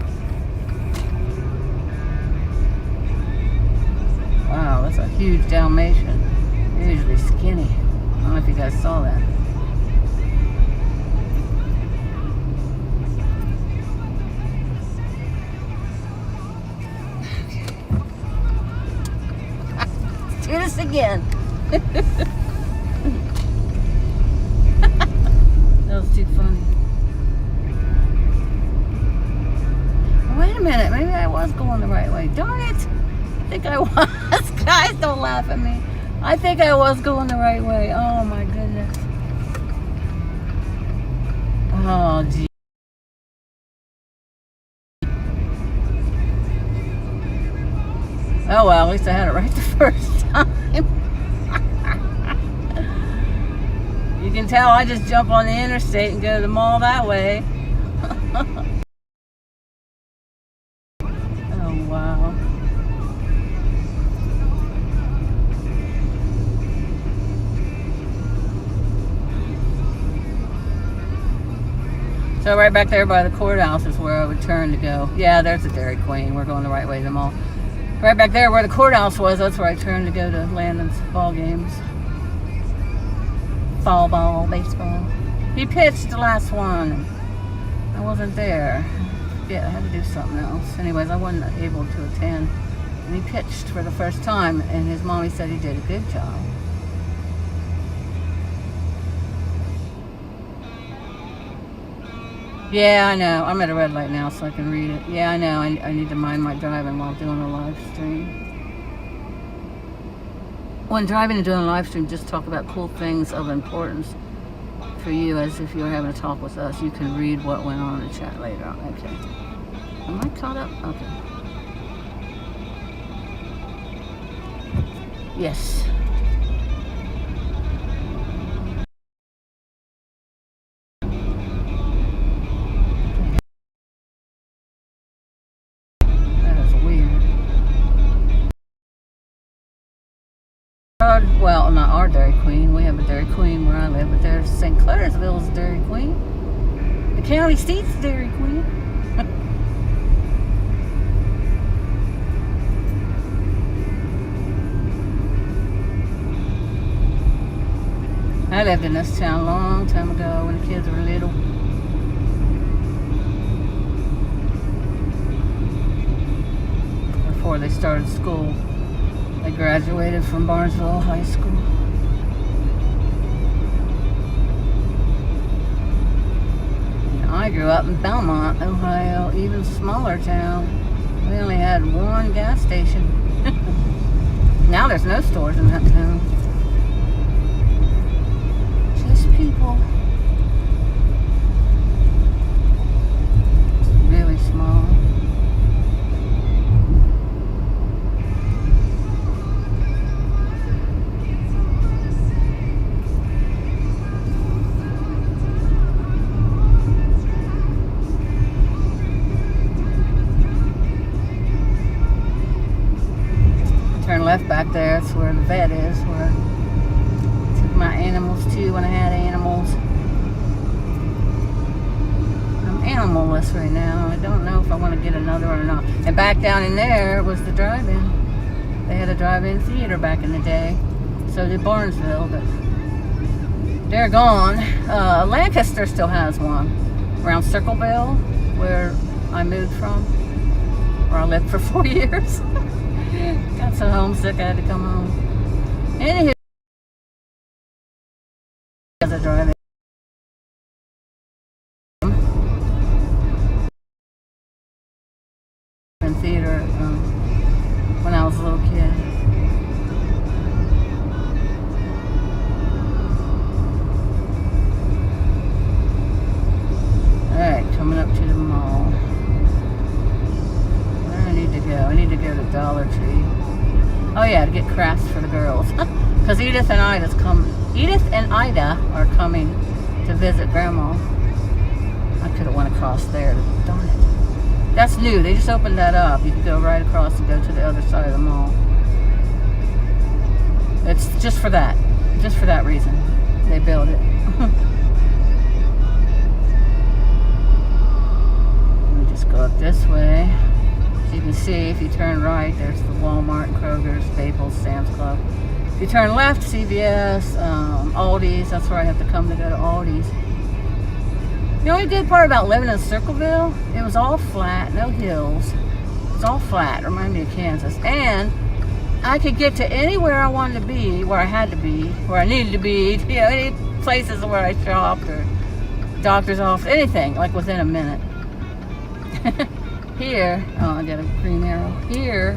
huge Dalmatian. They're usually skinny. I don't know if you guys saw that. Let's do this again. That was too funny. Wait a minute, maybe I was going the right way. Darn it! I think I was. Guys, don't laugh at me. I think I was going the right way. Oh my goodness. Oh gee. Oh well, at least I had it right the first time. You can tell I just jump on the interstate and go to the mall that way. Oh wow. So right back there by the courthouse is where I would turn to go. Yeah, there's a Dairy Queen. We're going the right way to the mall. Right back there where the courthouse was, that's where I turned to go to Landon's ball games. Fall ball, baseball. He pitched the last one. I wasn't there. Yeah, I had to do something else. Anyways, I wasn't able to attend. And he pitched for the first time, and his mommy said he did a good job. Yeah, I know. I'm at a red light now, so I can read it. Yeah, I know. I need to mind my driving while doing a live stream. When driving and doing a live stream, just talk about cool things of importance for you, as if you were having a talk with us. You can read what went on in the chat later on. Okay. Am I caught up? Okay. Yes. Well, not our Dairy Queen. We have a Dairy Queen where I live, but there's St. Clairsville's Dairy Queen. The county seat's Dairy Queen. I lived in this town a long time ago when the kids were little. Before they started school. I graduated from Barnesville High School. I grew up in Belmont, Ohio, even smaller town. We only had one gas station. Now there's no stores in that town. Just people. It's really small. Left back there, that's where the vet is, where I took my animals to when I had animals. I'm animalless right now. I don't know if I want to get another one or not. And back down in there was the drive-in. They had a drive-in theater back in the day. So did Barnesville, but they're gone. Lancaster still has one. Around Circleville, where I moved from, where I lived for 4 years. Got so homesick I had to come home. Anywho, as I drive in theater when I was a little kid. Alright, coming up to the mall. Where do I need to go? I need to go to Dollar Tree. Oh yeah, to get crafts for the girls. Because Edith and Ida are coming to visit Grandma. I could have went across there. Darn it. That's new. They just opened that up. You can go right across and go to the other side of the mall. It's just for that. Just for that reason. They built it. Let me just go up this way. See you can see, if you turn right, there's the Walmart, Kroger, Staples, Sam's Club. If you turn left, CVS, Aldi's. That's where I have to come to go to Aldi's. The only good part about living in Circleville, it was all flat, no hills. It was all flat, reminded me of Kansas. And I could get to anywhere I wanted to be, where I had to be, where I needed to be, you know, any places where I shopped or doctor's office, anything, like within a minute. Here, oh, I got a green arrow. Here,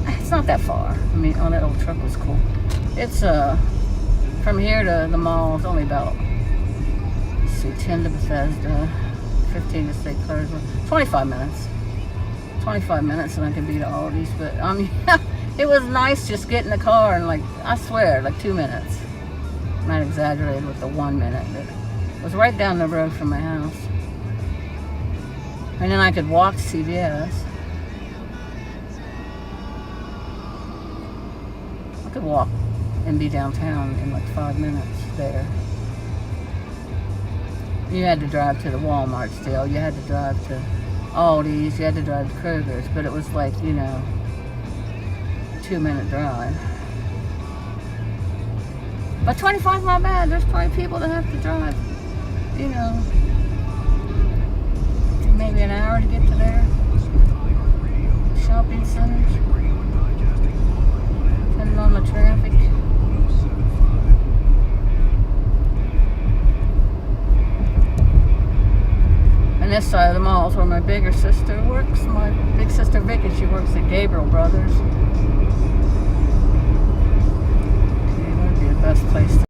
it's not that far. I mean, oh, that old truck was cool. It's from here to the mall is only about, let's see, 10 to Bethesda, 15 to St. Clairsville, 25 minutes. 25 minutes and I could be to Aldi's, but it was nice just getting in the car and, like, I swear, like 2 minutes. I'm not exaggerating with the 1 minute, but it was right down the road from my house. And then I could walk to CVS. I could walk and be downtown in like 5 minutes there. You had to drive to the Walmart still. You had to drive to Aldi's. You had to drive to Kroger's. But it was like, you know, 2 minute drive. But 25 is not bad. There's probably people that have to drive, you know, maybe an hour to get to their shopping centers, depending on the traffic. And this side of the mall is where my bigger sister works. My big sister Vicky, she works at Gabriel Brothers. Okay, that would be the best place to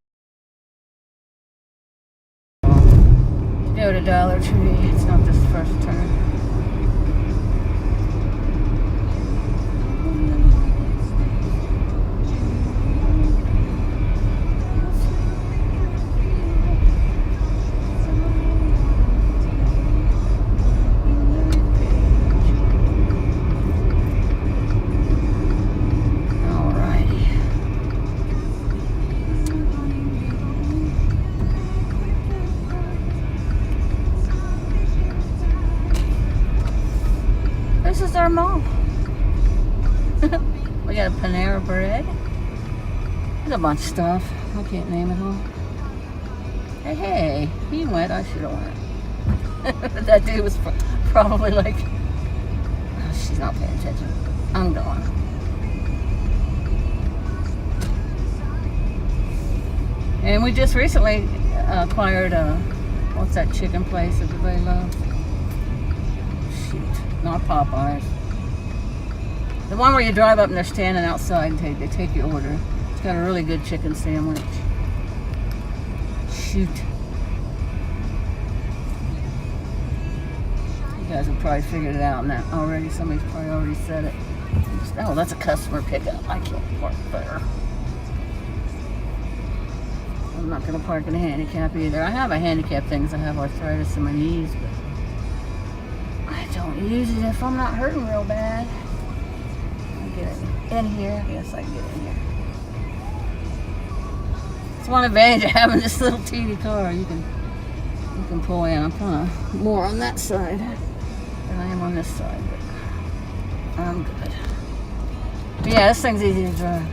go to Dollar Tree. It's not this first turn. This is our mall. We got a Panera Bread. There's a bunch of stuff. I can't name it all. Hey, he went. I should have went. That dude was probably like, oh, she's not paying attention. I'm going. And we just recently acquired what's that chicken place that everybody loves? Shoot. Not Popeyes. The one where you drive up and they're standing outside and they take your order. It's got a really good chicken sandwich. Shoot. You guys have probably figured it out now already. Somebody's probably already said it. Oh, that's a customer pickup. I can't park there. I'm not going to park in a handicap either. I have a handicap thing because I have arthritis in my knees, but I don't use it if I'm not hurting real bad. I'll get it in here. Yes, I can get in here. It's one advantage of having this little teeny car. You can pull in. I'm kind of more on that side than I am on this side, but I'm good. But yeah, this thing's easy to drive.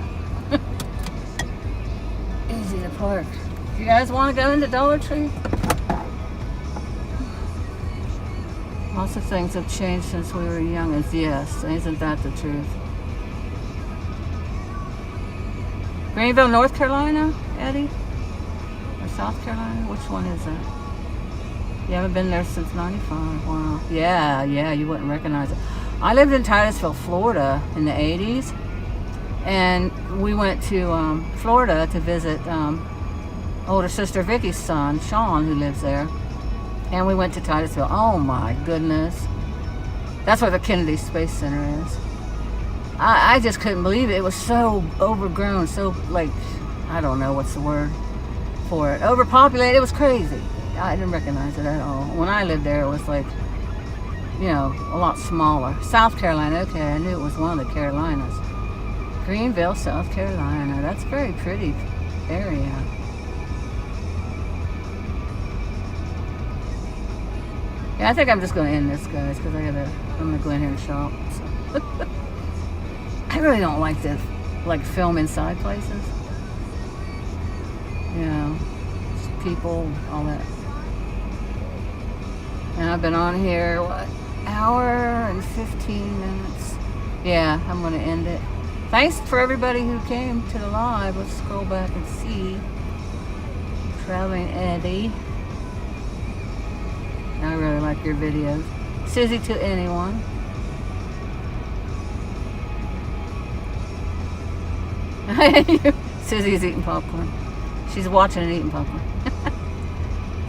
Easy to park. You guys want to go into Dollar Tree? Lots of things have changed since we were young, as yes, isn't that the truth? Greenville, North Carolina, Eddie? Or South Carolina? Which one is it? You haven't been there since 95. Wow. Yeah, you wouldn't recognize it. I lived in Titusville, Florida in the 80s. And we went to Florida to visit older sister Vicky's son, Sean, who lives there. And we went to Titusville. Oh my goodness. That's where the Kennedy Space Center is. I just couldn't believe it. It was so overgrown, so like, I don't know what's the word for it. Overpopulated. It was crazy. I didn't recognize it at all. When I lived there, it was like, you know, a lot smaller. South Carolina, okay, I knew it was one of the Carolinas. Greenville, South Carolina. That's a very pretty area. Yeah, I think I'm just going to end this, guys, because I'm going to go in here and shop. So. I really don't like to film inside places. You know, just people, all that. And I've been on here, what, hour and 15 minutes. Yeah, I'm going to end it. Thanks for everybody who came to the live. Let's scroll back and see. Traveling Eddie. I really like your videos. Susie to anyone. Susie's eating popcorn. She's watching and eating popcorn.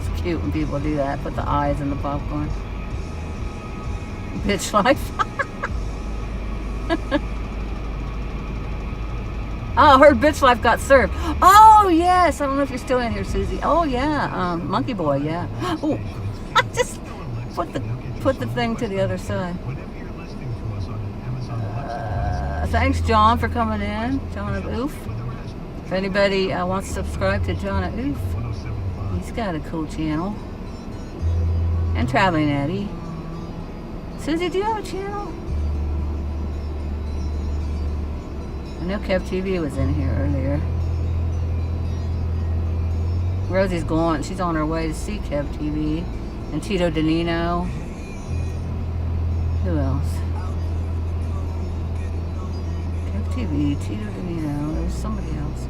It's cute when people do that. Put the eyes in the popcorn. Bitch life. Oh, her bitch life got served. Oh, yes. I don't know if you're still in here, Susie. Oh, yeah. Monkey Boy, yeah. Oh, I just put the thing to the other side. Thanks, John, for coming in. John of Oof. If anybody wants to subscribe to John of Oof, he's got a cool channel. And Traveling Eddie. Susie, do you have a channel? I know Kev TV was in here earlier. Rosie's going. She's on her way to see Kev TV. And Tito Danino. Who else? Kev TV, Tito Danino. There's somebody else.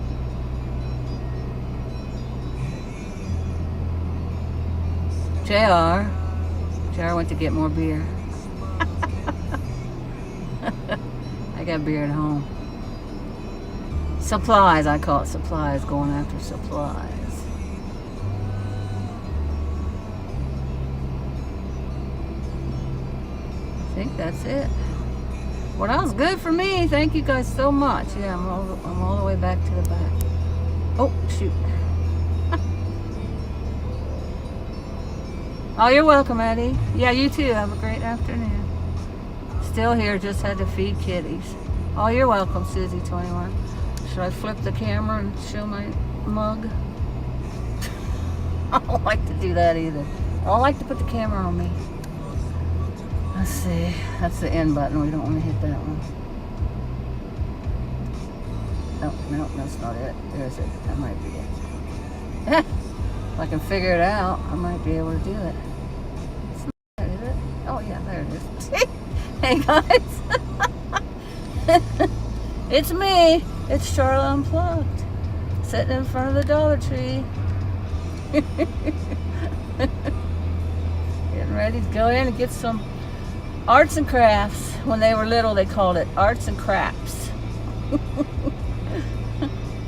JR. JR went to get more beer. I got beer at home. Supplies, I call it supplies, going after supplies. I think that's it. Well, that was good for me. Thank you guys so much. Yeah, I'm all the way back to the back. Oh, shoot. Oh, you're welcome, Eddie. Yeah, you too. Have a great afternoon. Still here, just had to feed kitties. Oh, you're welcome, Susie21. Should I flip the camera and show my mug? I don't like to do that either. I don't like to put the camera on me. Let's see. That's the end button. We don't want to hit that one. No, that's not it. There's it. That might be it. If I can figure it out, I might be able to do it. It's not there, is it? Oh, yeah, there it is. Hey, guys. It's me. It's Charlotte Unplugged. Sitting in front of the Dollar Tree. Getting ready to go in and get some arts and crafts. When they were little, they called it arts and crafts.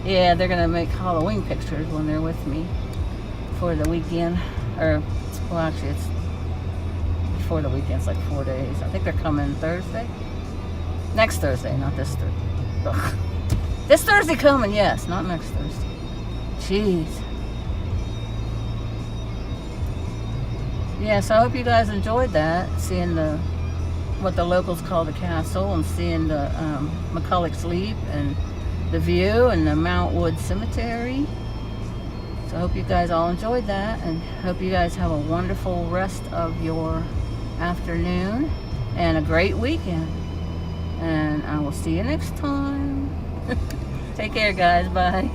Yeah, they're going to make Halloween pictures when they're with me for the weekend. Or, well, actually, it's before the weekend. It's like 4 days. I think they're coming Thursday. Next Thursday, not this Thursday. Ugh. This Thursday coming, yes, not next Thursday. Jeez. Yeah, so I hope you guys enjoyed that, seeing what the locals call the castle, and seeing the McCulloch's Leap and the view and the Mount Wood Cemetery. So I hope you guys all enjoyed that, and hope you guys have a wonderful rest of your afternoon and a great weekend. And I will see you next time. Take care, guys. Bye.